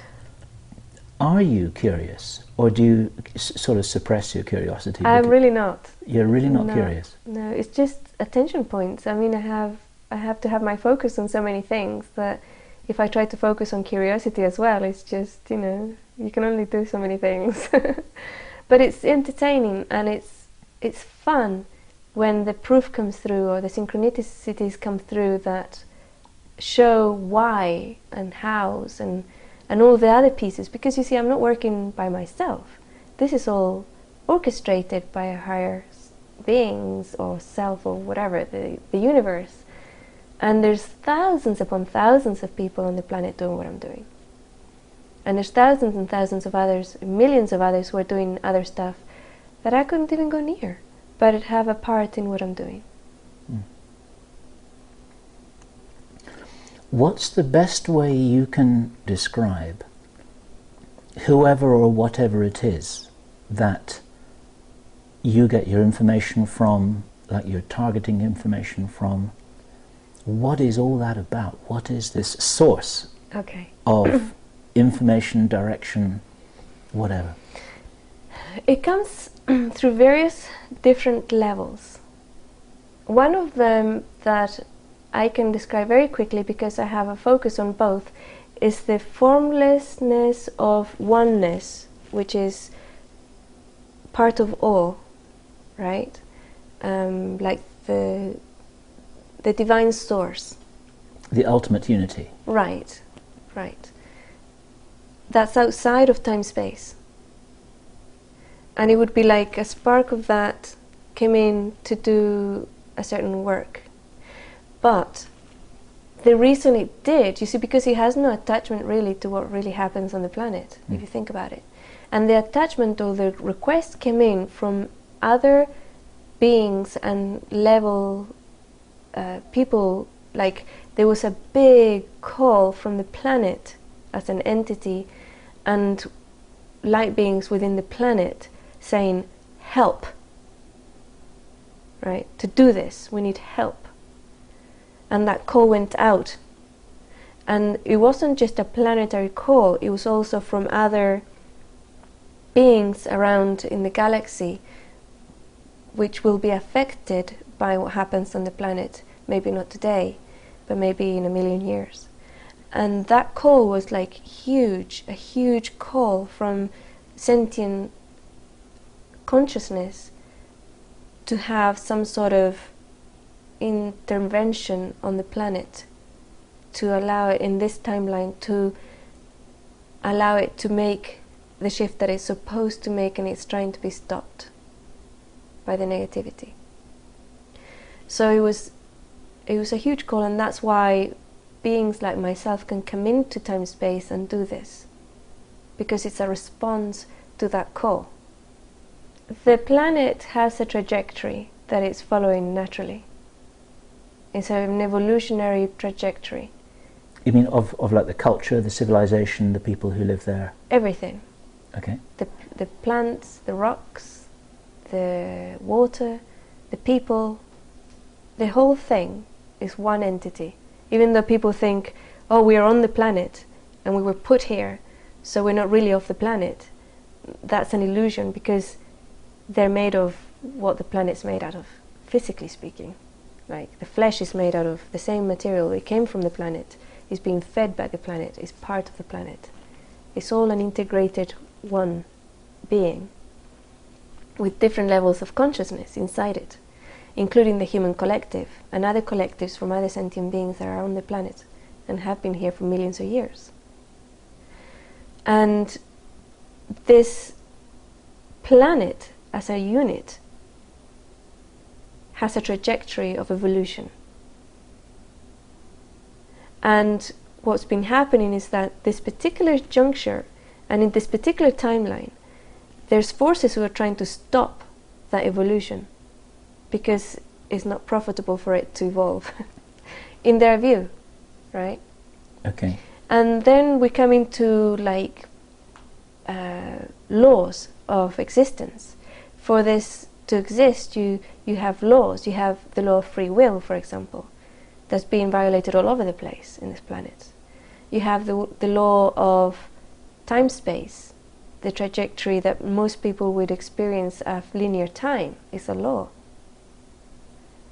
Are you curious, or do you sort of suppress your curiosity? I'm really not. You're really not No. curious? No, it's just attention points. I mean, I have to have my focus on so many things that if I try to focus on curiosity as well, it's just, you know, you can only do so many things. But it's entertaining, and it's fun when the proof comes through, or the synchronicities come through that show why and hows and all the other pieces. Because you see, I'm not working by myself. This is all orchestrated by a higher beings or self or whatever, the universe. And there's thousands upon thousands of people on the planet doing what I'm doing. And there's thousands and thousands of others, millions of others who are doing other stuff that I couldn't even go near, but have a part in what I'm doing. What's the best way you can describe whoever or whatever it is that you get your information from, like you're targeting information from? What is all that about? What is this source of information, direction, whatever? It comes through various different levels. One of them that I can describe very quickly, because I have a focus on both, is the formlessness of oneness, which is part of all, right? Like the divine source. The ultimate unity. Right, right. That's outside of time-space. And it would be like a spark of that came in to do a certain work. But the reason it did, you see, because it has no attachment really to what really happens on the planet, if you think about it. And the attachment or the request came in from other beings and level people. Like there was a big call from the planet as an entity and light beings within the planet saying, help, right? To do this, we need help. And that call went out. And it wasn't just a planetary call, it was also from other beings around in the galaxy, which will be affected by what happens on the planet. Maybe not today, but maybe in 1,000,000 years. And that call was like huge, a huge call from sentient consciousness to have some sort of intervention on the planet, to allow it in this timeline, to allow it to make the shift that it's supposed to make, and it's trying to be stopped by the negativity. So it was a huge call, and that's why beings like myself can come into time-space and do this, because it's a response to that call. The planet has a trajectory that it's following naturally. It's an evolutionary trajectory. You mean of like the culture, the civilization, the people who live there? Everything. Okay. The plants, the rocks, the water, the people, the whole thing is one entity. Even though people think, oh, we are on the planet and we were put here, so we're not really off the planet. That's an illusion, because they're made of what the planet's made out of, physically speaking. Like the flesh is made out of the same material. It came from the planet, is being fed by the planet, is part of the planet. It's all an integrated one being with different levels of consciousness inside it, including the human collective and other collectives from other sentient beings that are on the planet and have been here for millions of years. And this planet as a unit has a trajectory of evolution. And what's been happening is that this particular juncture and in this particular timeline, there's forces who are trying to stop that evolution because it's not profitable for it to evolve in their view, right? Okay. And then we come into like laws of existence. For this to exist, you have laws. You have the law of free will, for example, that's being violated all over the place in this planet. You have the law of time-space, the trajectory that most people would experience of linear time is a law.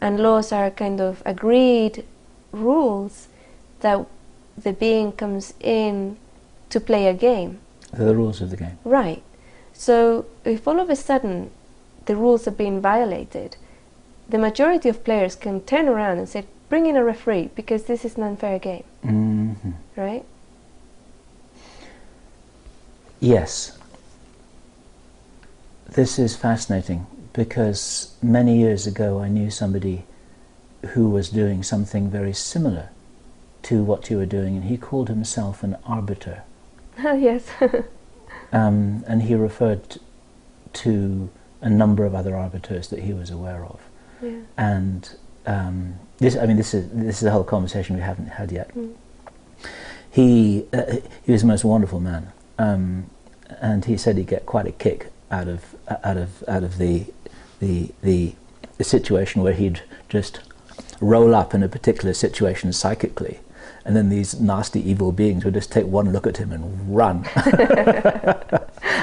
And laws are kind of agreed rules that the being comes in to play a game. They're the rules of the game. Right. So if all of a sudden the rules are being violated, the majority of players can turn around and say, bring in a referee because this is an unfair game. Mm-hmm. Right? Yes. This is fascinating because many years ago I knew somebody who was doing something very similar to what you were doing, and he called himself an arbiter. Oh, yes. And he referred to a number of other arbiters that he was aware of. Yeah. And this is a whole conversation we haven't had yet. Mm. He was the most wonderful man, and he said he'd get quite a kick out of the situation where he'd just roll up in a particular situation psychically, and then these nasty evil beings would just take one look at him and run.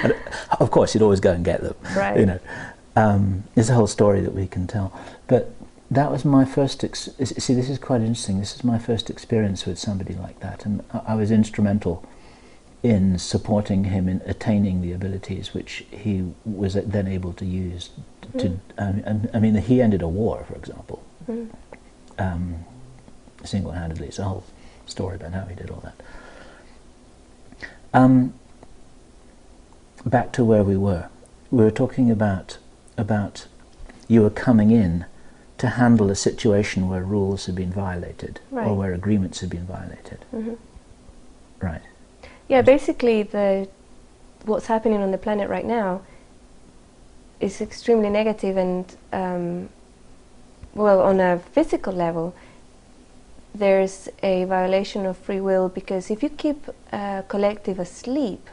And of course, you'd always go and get them. Right. You know, there's a whole story that we can tell. But that was my first. See, this is quite interesting. This is my first experience with somebody like that, and I was instrumental in supporting him in attaining the abilities which he was then able to use. I mean, he ended a war, for example, single-handedly. It's a whole story about how he did all that. Back to where we were talking about you were coming in to handle a situation where rules had been violated, right, or where agreements had been violated. Mm-hmm. Right. Yeah, basically what's happening on the planet right now is extremely negative, and well, on a physical level there's a violation of free will, because if you keep a collective asleep,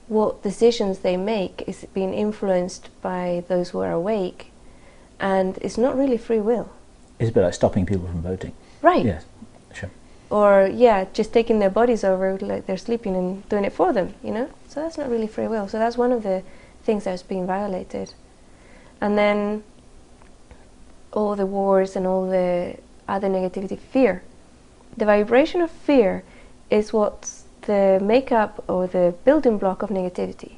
what decisions they make is being influenced by those who are awake, and it's not really free will. It's a bit like stopping people from voting. Right. Yes, sure. Or, yeah, just taking their bodies over like they're sleeping and doing it for them, you know? So that's not really free will. So that's one of the things that's being violated. And then all the wars and all the other negativity, fear. The vibration of fear is what's the makeup or the building block of negativity.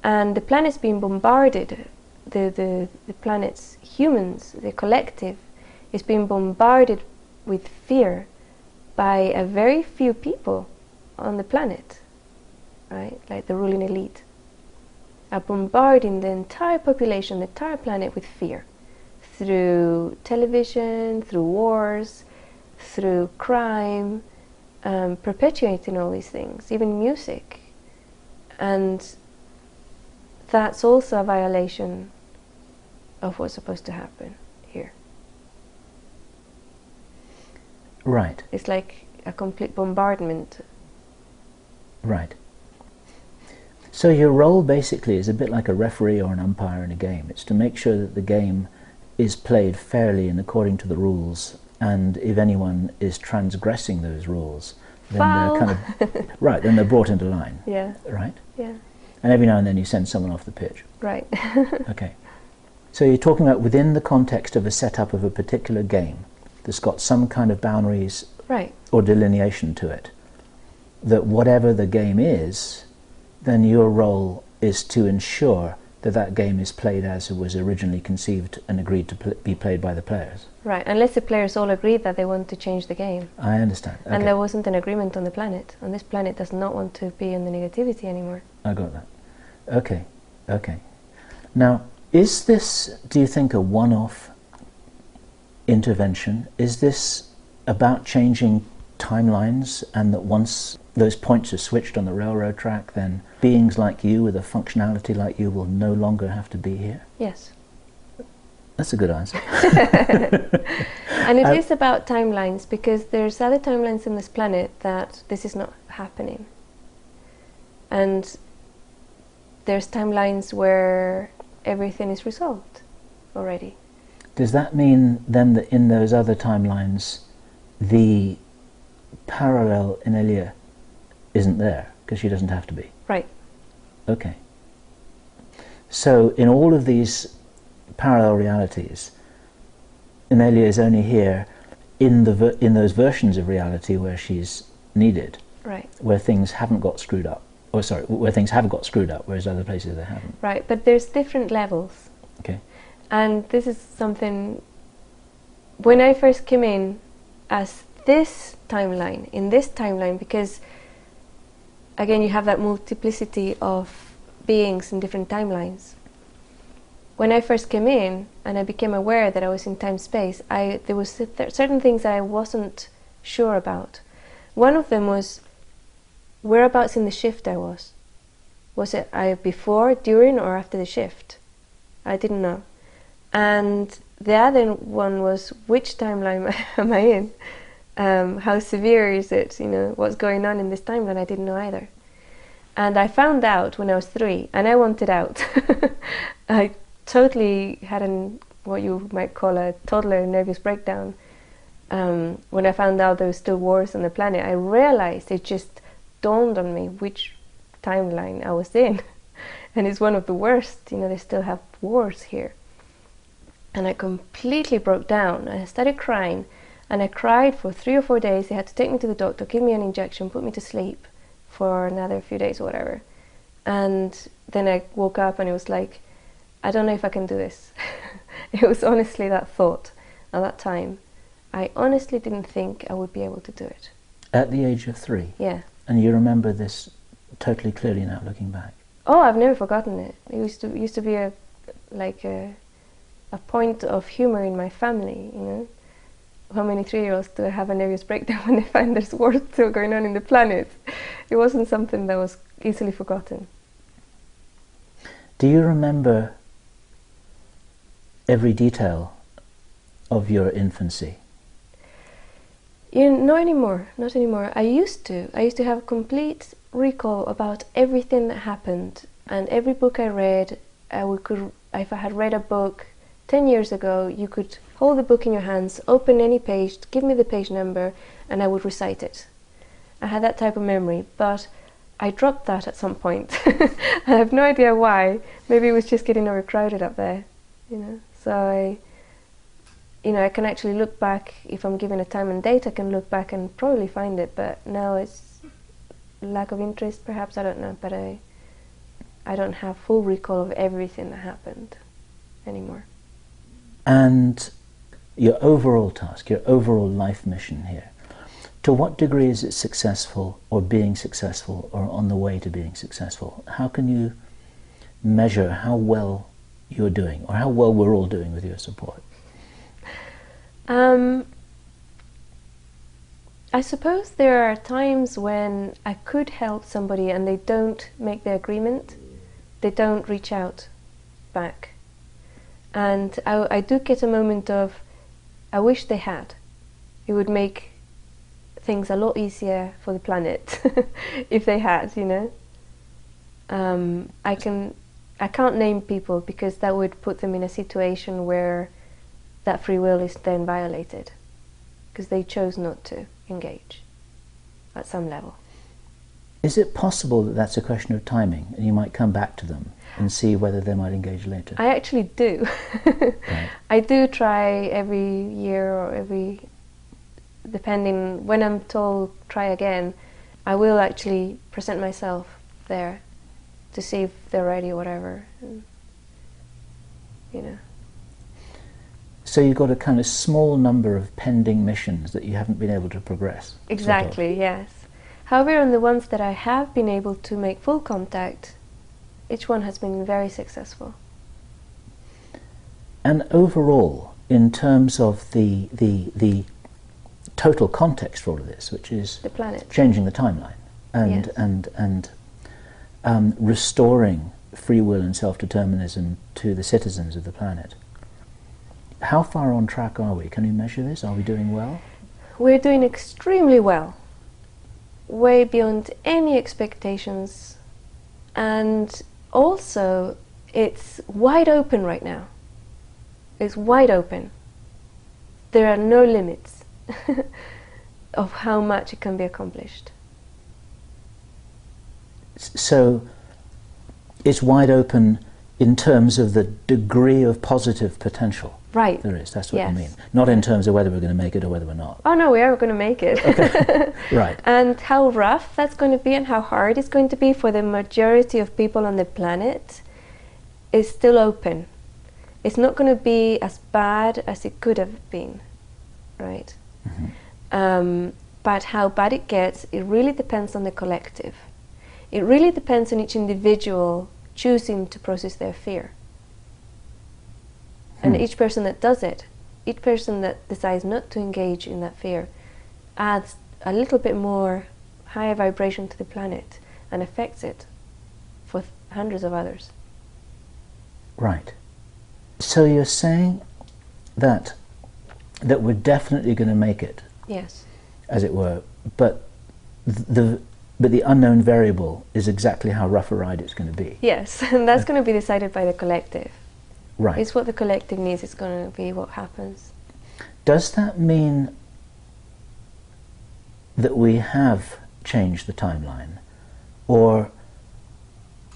And the planet's being bombarded, the planet's humans, the collective, is being bombarded with fear by a very few people on the planet, right? Like the ruling elite are bombarding the entire population, the entire planet with fear through television, through wars, through crime, perpetuating all these things, even music. And that's also a violation of what's supposed to happen here. Right. It's like a complete bombardment. Right. So your role basically is a bit like a referee or an umpire in a game. It's to make sure that the game is played fairly and according to the rules, and if anyone is transgressing those rules, then Foul. they're kind of right. Then they're brought into line. Yeah. Right. Yeah. And every now and then you send someone off the pitch. Right. Okay. So you're talking about within the context of a setup of a particular game that's got some kind of boundaries Right. or delineation to it, that whatever the game is, then your role is to ensure that that game is played as it was originally conceived and agreed to be played by the players. Right. Unless the players all agreed that they want to change the game. I understand. Okay. And there wasn't an agreement on the planet. And this planet does not want to be in the negativity anymore. I got that. Okay. Okay. Now, is this, do you think, a one-off intervention? Is this about changing timelines, and that once those points are switched on the railroad track, then beings like you with a functionality like you will no longer have to be here? Yes. That's a good answer. And it is about timelines, because there's other timelines in this planet that this is not happening. And there's timelines where everything is resolved already. Does that mean then that in those other timelines the parallel Inelia isn't there, because she doesn't have to be? Right. Okay. So in all of these parallel realities, Inelia is only here in those versions of reality where she's needed, Right. where things haven't got screwed up. Or sorry, where things have got screwed up, whereas other places they haven't. Right. But there's different levels. Okay. And this is something, when I first came in as this timeline, in this timeline, because again you have that multiplicity of beings in different timelines. When I first came in and I became aware that I was in time-space, there was certain things that I wasn't sure about. One of them was whereabouts in the shift I was. Was it before, during, or after the shift? I didn't know. And the other one was, which timeline am I in? How severe is it? You know, what's going on in this timeline? I didn't know either. And I found out when I was 3, and I wanted out. I totally had what you might call a toddler nervous breakdown. When I found out there were still wars on the planet, I realized, it just dawned on me which timeline I was in. And it's one of the worst, you know, they still have wars here. And I completely broke down. I started crying, and I cried for 3 or 4 days. They had to take me to the doctor, give me an injection, put me to sleep for another few days or whatever. And then I woke up and it was like, I don't know if I can do this. It was honestly that thought at that time. I honestly didn't think I would be able to do it. At the age of 3? Yeah. And you remember this totally clearly now, looking back? Oh, I've never forgotten it. It used to be a point of humor in my family, you know. How many 3-year-olds do have a nervous breakdown when they find there's war still going on in the planet? It wasn't something that was easily forgotten. Do you remember every detail of your infancy? Not anymore. Not anymore. I used to have complete recall about everything that happened, and every book I read, if I had read a book 10 years ago, you could hold the book in your hands, open any page, give me the page number, and I would recite it. I had that type of memory, but I dropped that at some point. I have no idea why. Maybe it was just getting overcrowded up there, you know. So I can actually look back, if I'm given a time and date, I can look back and probably find it, but now it's lack of interest, perhaps, I don't know, but I don't have full recall of everything that happened anymore. And your overall task, your overall life mission here, to what degree is it successful, or being successful, or on the way to being successful? How can you measure how well you're doing, or how well we're all doing with your support? I suppose there are times when I could help somebody and they don't make the agreement, they don't reach out back. And I do get a moment of, I wish they had. It would make things a lot easier for the planet if they had, you know. I can't name people because that would put them in a situation where that free will is then violated because they chose not to engage at some level. Is it possible that that's a question of timing and you might come back to them and see whether they might engage later? I actually do. Right. I do try every year or depending, when I'm told try again, I will actually present myself there to see if they're ready or whatever. And, you know. So you've got a kind of small number of pending missions that you haven't been able to progress. Exactly, sort of. yes. However, on the ones that I have been able to make full contact, each one has been very successful. And overall, in terms of the total context for all of this, which is the planet, changing the timeline and yes. and restoring free will and self-determinism to the citizens of the planet, how far on track are we? Can we measure this? Are we doing well? We're doing extremely well, way beyond any expectations, and also it's wide open right now. It's wide open. There are no limits of how much it can be accomplished. So it's wide open in terms of the degree of positive potential. Right. There is, that's what yes. you mean. Not in terms of whether we're going to make it or whether we're not. Oh no, we are going to make it. Okay. Right. And how rough that's going to be and how hard it's going to be for the majority of people on the planet is still open. It's not going to be as bad as it could have been, right? Mm-hmm. But how bad it gets, it really depends on the collective. It really depends on each individual choosing to process their fear. And each person that does it, each person that decides not to engage in that fear, adds a little bit more higher vibration to the planet and affects it for hundreds of others. Right. So you're saying that we're definitely going to make it. Yes. As it were, but the unknown variable is exactly how rough a ride it's going to be. Yes, and that's going to be decided by the collective. Right. It's what the collective needs, it's going to be what happens. Does that mean that we have changed the timeline? Or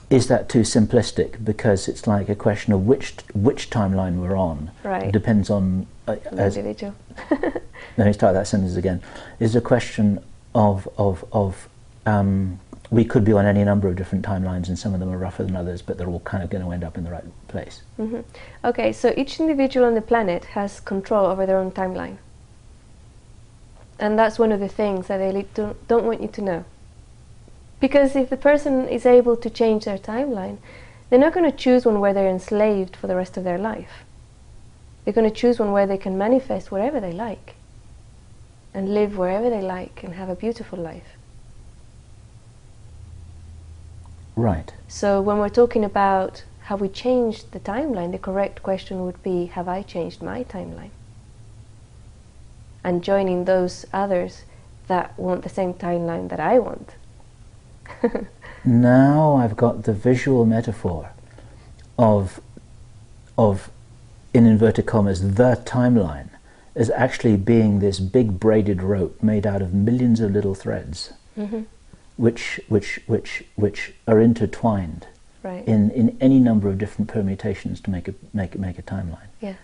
is that too simplistic because it's like a question of which timeline we're on? Right. It depends on... the individual. Let me start that sentence again. Is a question of we could be on any number of different timelines and some of them are rougher than others, but they're all kind of going to end up in the right place. Mm-hmm. Okay, so each individual on the planet has control over their own timeline. And that's one of the things that they don't want you to know. Because if the person is able to change their timeline, they're not going to choose one where they're enslaved for the rest of their life. They're going to choose one where they can manifest wherever they like and live wherever they like and have a beautiful life. Right. So when we're talking about have we changed the timeline, the correct question would be, have I changed my timeline? And joining those others that want the same timeline that I want. Now I've got the visual metaphor of in inverted commas, the timeline as actually being this big braided rope made out of millions of little threads, which are intertwined in any number of different permutations to make a timeline. Yes.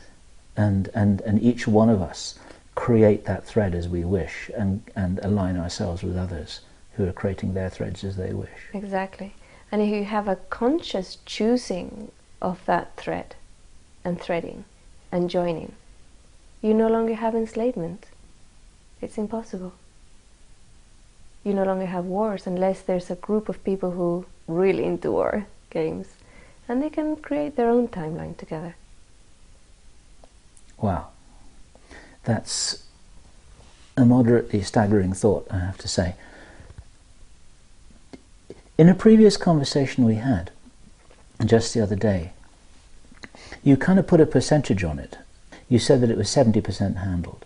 And each one of us create that thread as we wish, and align ourselves with others who are creating their threads as they wish. Exactly. And if you have a conscious choosing of that thread and threading and joining, you no longer have enslavement. It's impossible. You no longer have wars unless there's a group of people who really into war games, and they can create their own timeline together. Wow. That's a moderately staggering thought, I have to say. In a previous conversation we had just the other day, you kind of put a percentage on it. You said that it was 70% handled.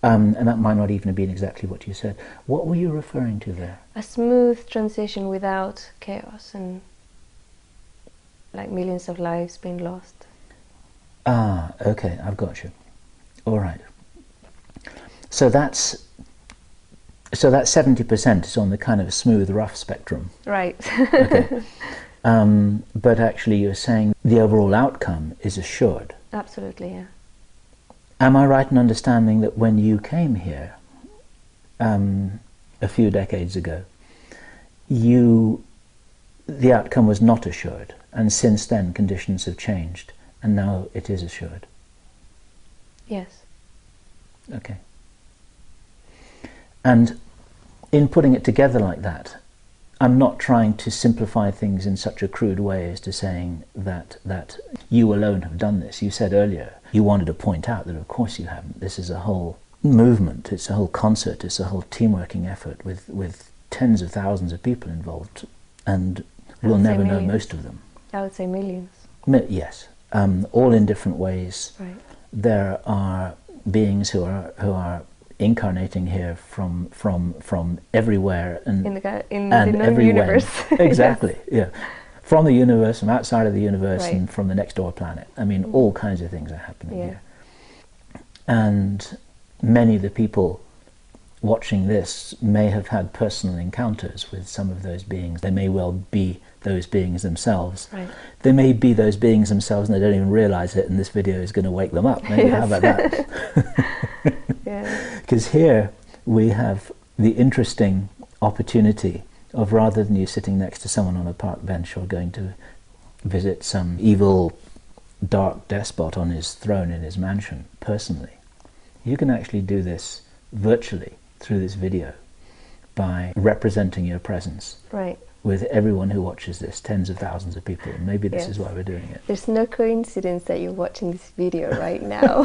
And that might not even have been exactly what you said. What were you referring to there? A smooth transition without chaos and like millions of lives being lost. Ah, okay, I've got you. All right. So that's 70% is on the kind of smooth, rough spectrum. Right. Okay. But actually you're saying the overall outcome is assured. Absolutely, yeah. Am I right in understanding that when you came here a few decades ago, the outcome was not assured, and since then conditions have changed, and now it is assured? Yes. Okay. And in putting it together like that, I'm not trying to simplify things in such a crude way as to saying that you alone have done this. You said earlier you wanted to point out that of course you haven't. This is a whole movement, it's a whole concert, it's a whole team-working effort with tens of thousands of people involved, and we'll never know most of them. I would say millions. Yes, all in different ways. Right. There are beings who are incarnating here from everywhere and in the everywhere. universe. Exactly. Yeah, from the universe, from outside of the universe, Right. and from the next door planet. I mean, all kinds of things are happening here. And many of the people watching this may have had personal encounters with some of those beings. They may well be those beings themselves. Right. They may be those beings themselves and they don't even realize it, and this video is going to wake them up. Maybe. How about that? Because here we have the interesting opportunity of, rather than you sitting next to someone on a park bench or going to visit some evil dark despot on his throne in his mansion personally, you can actually do this virtually through this video by representing your presence. Right. With everyone who watches this, tens of thousands of people, and maybe this is why we're doing it. There's no coincidence that you're watching this video right now.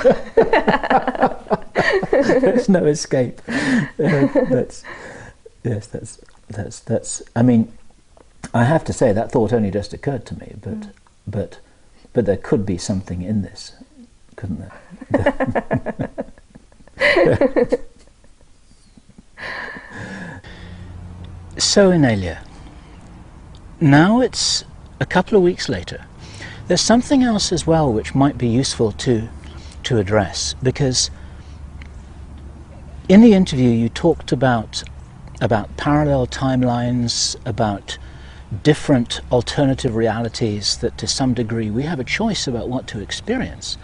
There's no escape. That's. I mean, I have to say that thought only just occurred to me, but there could be something in this, couldn't there? So, Inelia, now it's a couple of weeks later. There's something else as well which might be useful to address, because in the interview you talked about parallel timelines, about different alternative realities, that to some degree we have a choice about what to experience.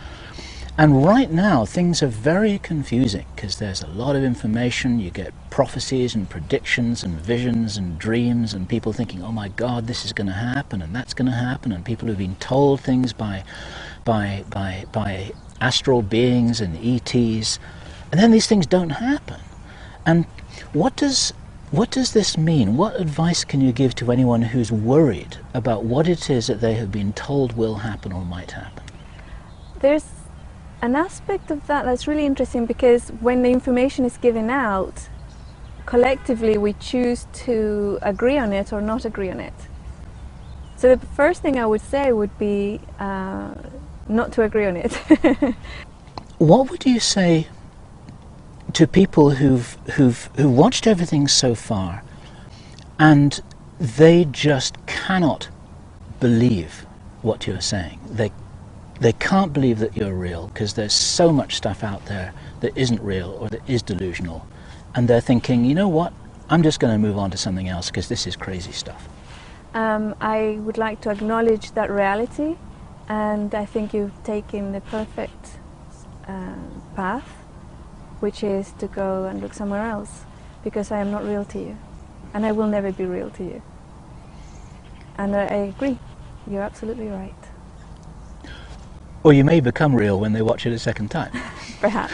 And right now things are very confusing because there's a lot of information. You get prophecies and predictions and visions and dreams, and people thinking, oh my God, this is going to happen and that's going to happen, and people who've been told things by astral beings and e.t.s, and then these things don't happen. And what does this mean? What advice can you give to anyone who's worried about what it is that they have been told will happen or might happen? There's an aspect of that that's really interesting, because when the information is given out, collectively we choose to agree on it or not agree on it. So the first thing I would say would be not to agree on it. What would you say to people who've watched everything so far and they just cannot believe what you're saying? They can't believe that you're real because there's so much stuff out there that isn't real or that is delusional. And they're thinking, you know what, I'm just going to move on to something else because this is crazy stuff. I would like to acknowledge that reality, and I think you've taken the perfect path, which is to go and look somewhere else, because I am not real to you, and I will never be real to you. And I agree, you're absolutely right. Or you may become real when they watch it a second time. Perhaps.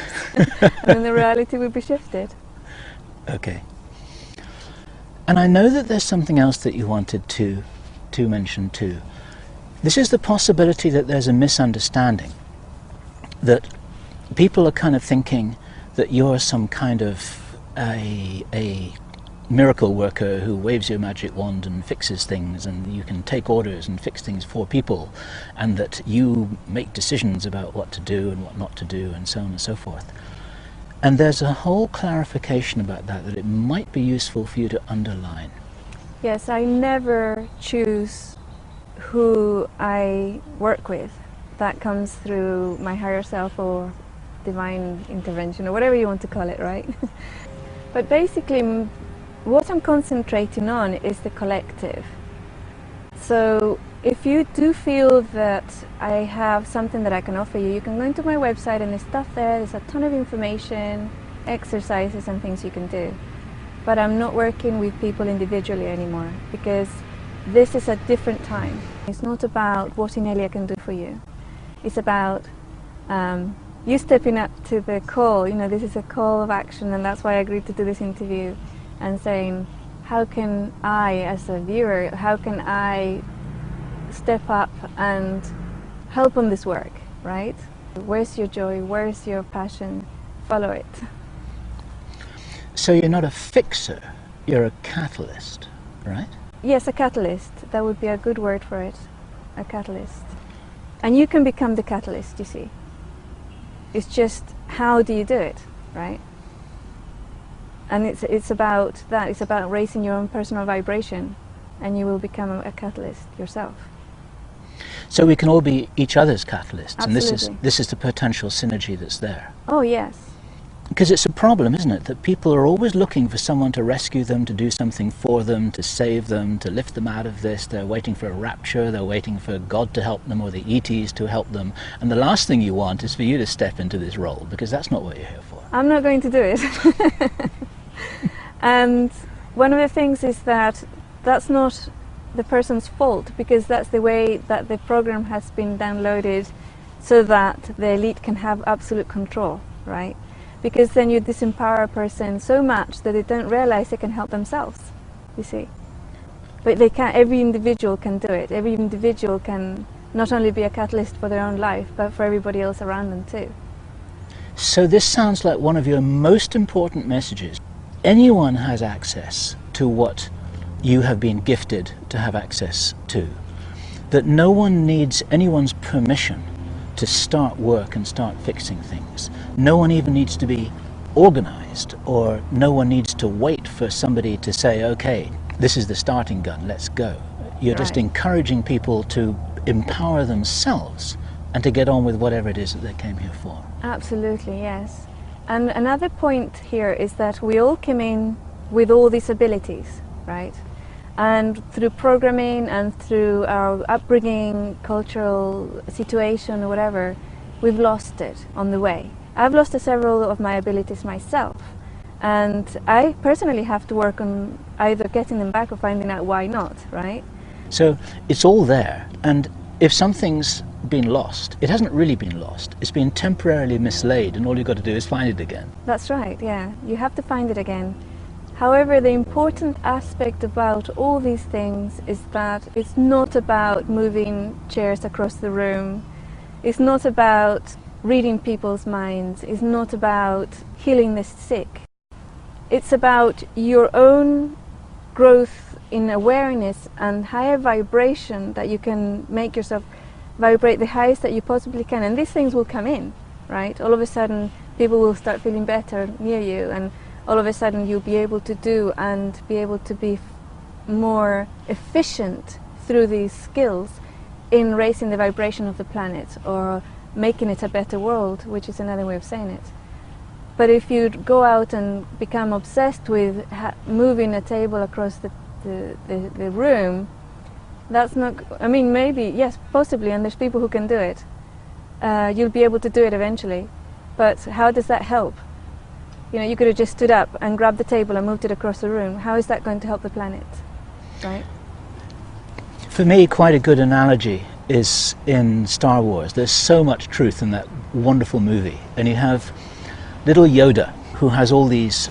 And then the reality will be shifted. Okay. And I know that there's something else that you wanted to mention too. This is the possibility that there's a misunderstanding, that people are kind of thinking that you're some kind of a miracle worker who waves your magic wand and fixes things, and you can take orders and fix things for people, and that you make decisions about what to do and what not to do, and so on and so forth. And there's a whole clarification about that it might be useful for you to underline. Yes, I never choose who I work with. That comes through my higher self or divine intervention, or whatever you want to call it, right? But basically, what I'm concentrating on is the collective. So if you do feel that I have something that I can offer you, you can go into my website and there's stuff there, there's a ton of information, exercises and things you can do. But I'm not working with people individually anymore, because this is a different time. It's not about what Inelia can do for you. It's about you stepping up to the call. You know, this is a call of action, and that's why I agreed to do this interview, and saying, how can I, as a viewer, how can I step up and help on this work, right? Where's your joy? Where's your passion? Follow it. So you're not a fixer, you're a catalyst, right? Yes, a catalyst. That would be a good word for it. A catalyst. And you can become the catalyst, you see. It's just, how do you do it, right? And it's about that. It's about raising your own personal vibration, and you will become a catalyst yourself. So we can all be each other's catalysts. Absolutely. And this is the potential synergy that's there. Oh yes. Because it's a problem, isn't it, that people are always looking for someone to rescue them, to do something for them, to save them, to lift them out of this. They're waiting for a rapture, they're waiting for God to help them, or the e.t.s to help them. And the last thing you want is for you to step into this role, because that's not what you're here for. I'm not going to do it. And one of the things is that that's not the person's fault, because that's the way that the program has been downloaded, so that the elite can have absolute control, right? Because then you disempower a person so much that they don't realize they can help themselves, you see. But they can. Every individual can do it. Every individual can not only be a catalyst for their own life, but for everybody else around them too. So this sounds like one of your most important messages. Anyone has access to what you have been gifted to have access to. That no one needs anyone's permission to start work and start fixing things. No one even needs to be organized, or no one needs to wait for somebody to say, okay, this is the starting gun, let's go. You're Right. just encouraging people to empower themselves and to get on with whatever it is that they came here for. Absolutely, yes. And another point here is that we all came in with all these abilities, right? And through programming and through our upbringing, cultural situation or whatever, we've lost it on the way. I've lost several of my abilities myself, and I personally have to work on either getting them back or finding out why not, right? So it's all there, and if something's been lost, it hasn't really been lost. It's been temporarily mislaid, and all you've got to do is find it again. That's right, yeah. You have to find it again. However, the important aspect about all these things is that it's not about moving chairs across the room. It's not about reading people's minds. It's not about healing the sick. It's about your own growth in awareness and higher vibration, that you can make yourself vibrate the highest that you possibly can. And these things will come in, right? All of a sudden, people will start feeling better near you, and all of a sudden you'll be able to do and be able to be more efficient through these skills, in raising the vibration of the planet or making it a better world, which is another way of saying it. But if you go out and become obsessed with moving a table across the room, that's not, I mean, maybe, yes, possibly, and there's people who can do it. You'll be able to do it eventually, but how does that help? You know, you could have just stood up and grabbed the table and moved it across the room. How is that going to help the planet, right? For me, quite a good analogy is in Star Wars. There's so much truth in that wonderful movie, and you have little Yoda who has all these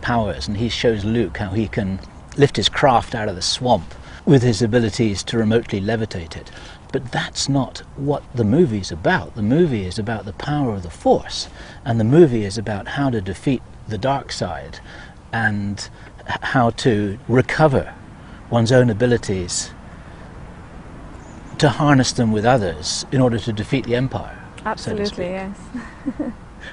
powers, and he shows Luke how he can lift his craft out of the swamp with his abilities to remotely levitate it. But that's not what the movie's about. The movie is about the power of the Force, and the movie is about how to defeat the dark side and how to recover one's own abilities to harness them with others in order to defeat the Empire. Absolutely, so to yes.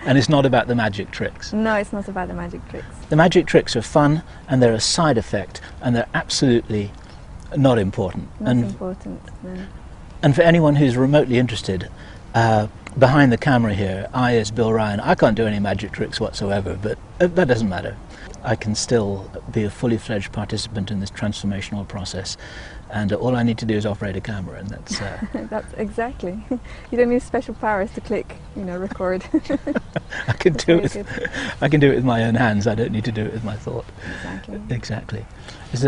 And it's not about the magic tricks. No, it's not about the magic tricks. The magic tricks are fun, and they're a side effect, and they're absolutely not important. Not important, no. And for anyone who's remotely interested, behind the camera here, I, as Bill Ryan, I can't do any magic tricks whatsoever, but that doesn't matter. I can still be a fully fledged participant in this transformational process, and all I need to do is operate a camera, and that's... That's exactly. You don't need special powers to click, you know, record. I can do it with my own hands. I don't need to do it with my thought. Exactly. Exactly. Is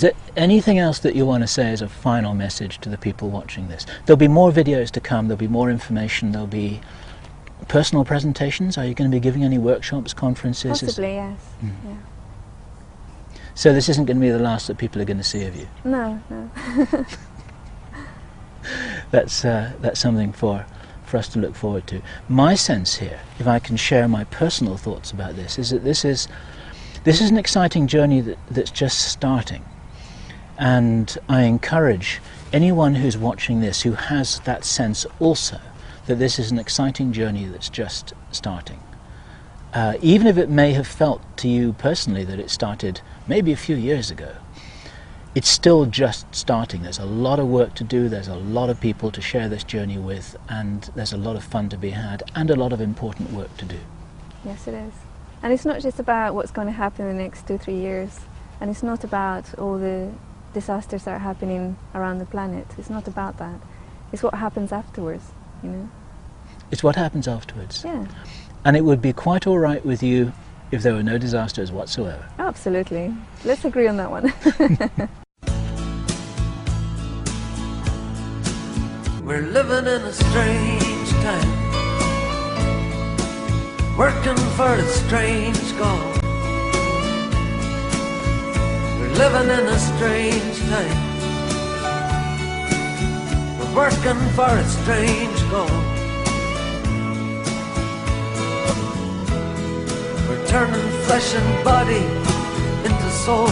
there anything else that you want to say as a final message to the people watching this? There'll be more videos to come, there'll be more information, there'll be personal presentations. Are you going to be giving any workshops, conferences? Possibly, yes. Mm. Yeah. So this isn't going to be the last that people are going to see of you? No, no. That's something for us to look forward to. My sense here, if I can share my personal thoughts about this, is that this is an exciting journey that's just starting. And I encourage anyone who's watching this who has that sense also that this is an exciting journey that's just starting. Even if it may have felt to you personally that it started maybe a few years ago, it's still just starting. There's a lot of work to do, there's a lot of people to share this journey with, and there's a lot of fun to be had and a lot of important work to do. Yes, it is. And it's not just about what's going to happen in the next 2-3 years, and it's not about all the disasters that are happening around the planet. It's not about that. It's what happens afterwards, you know. It's what happens afterwards. Yeah. And it would be quite all right with you if there were no disasters whatsoever. Absolutely. Let's agree on that one. We're living in a strange time, working for a strange goal. We're living in a strange time, we're working for a strange goal. We're turning flesh and body into soul.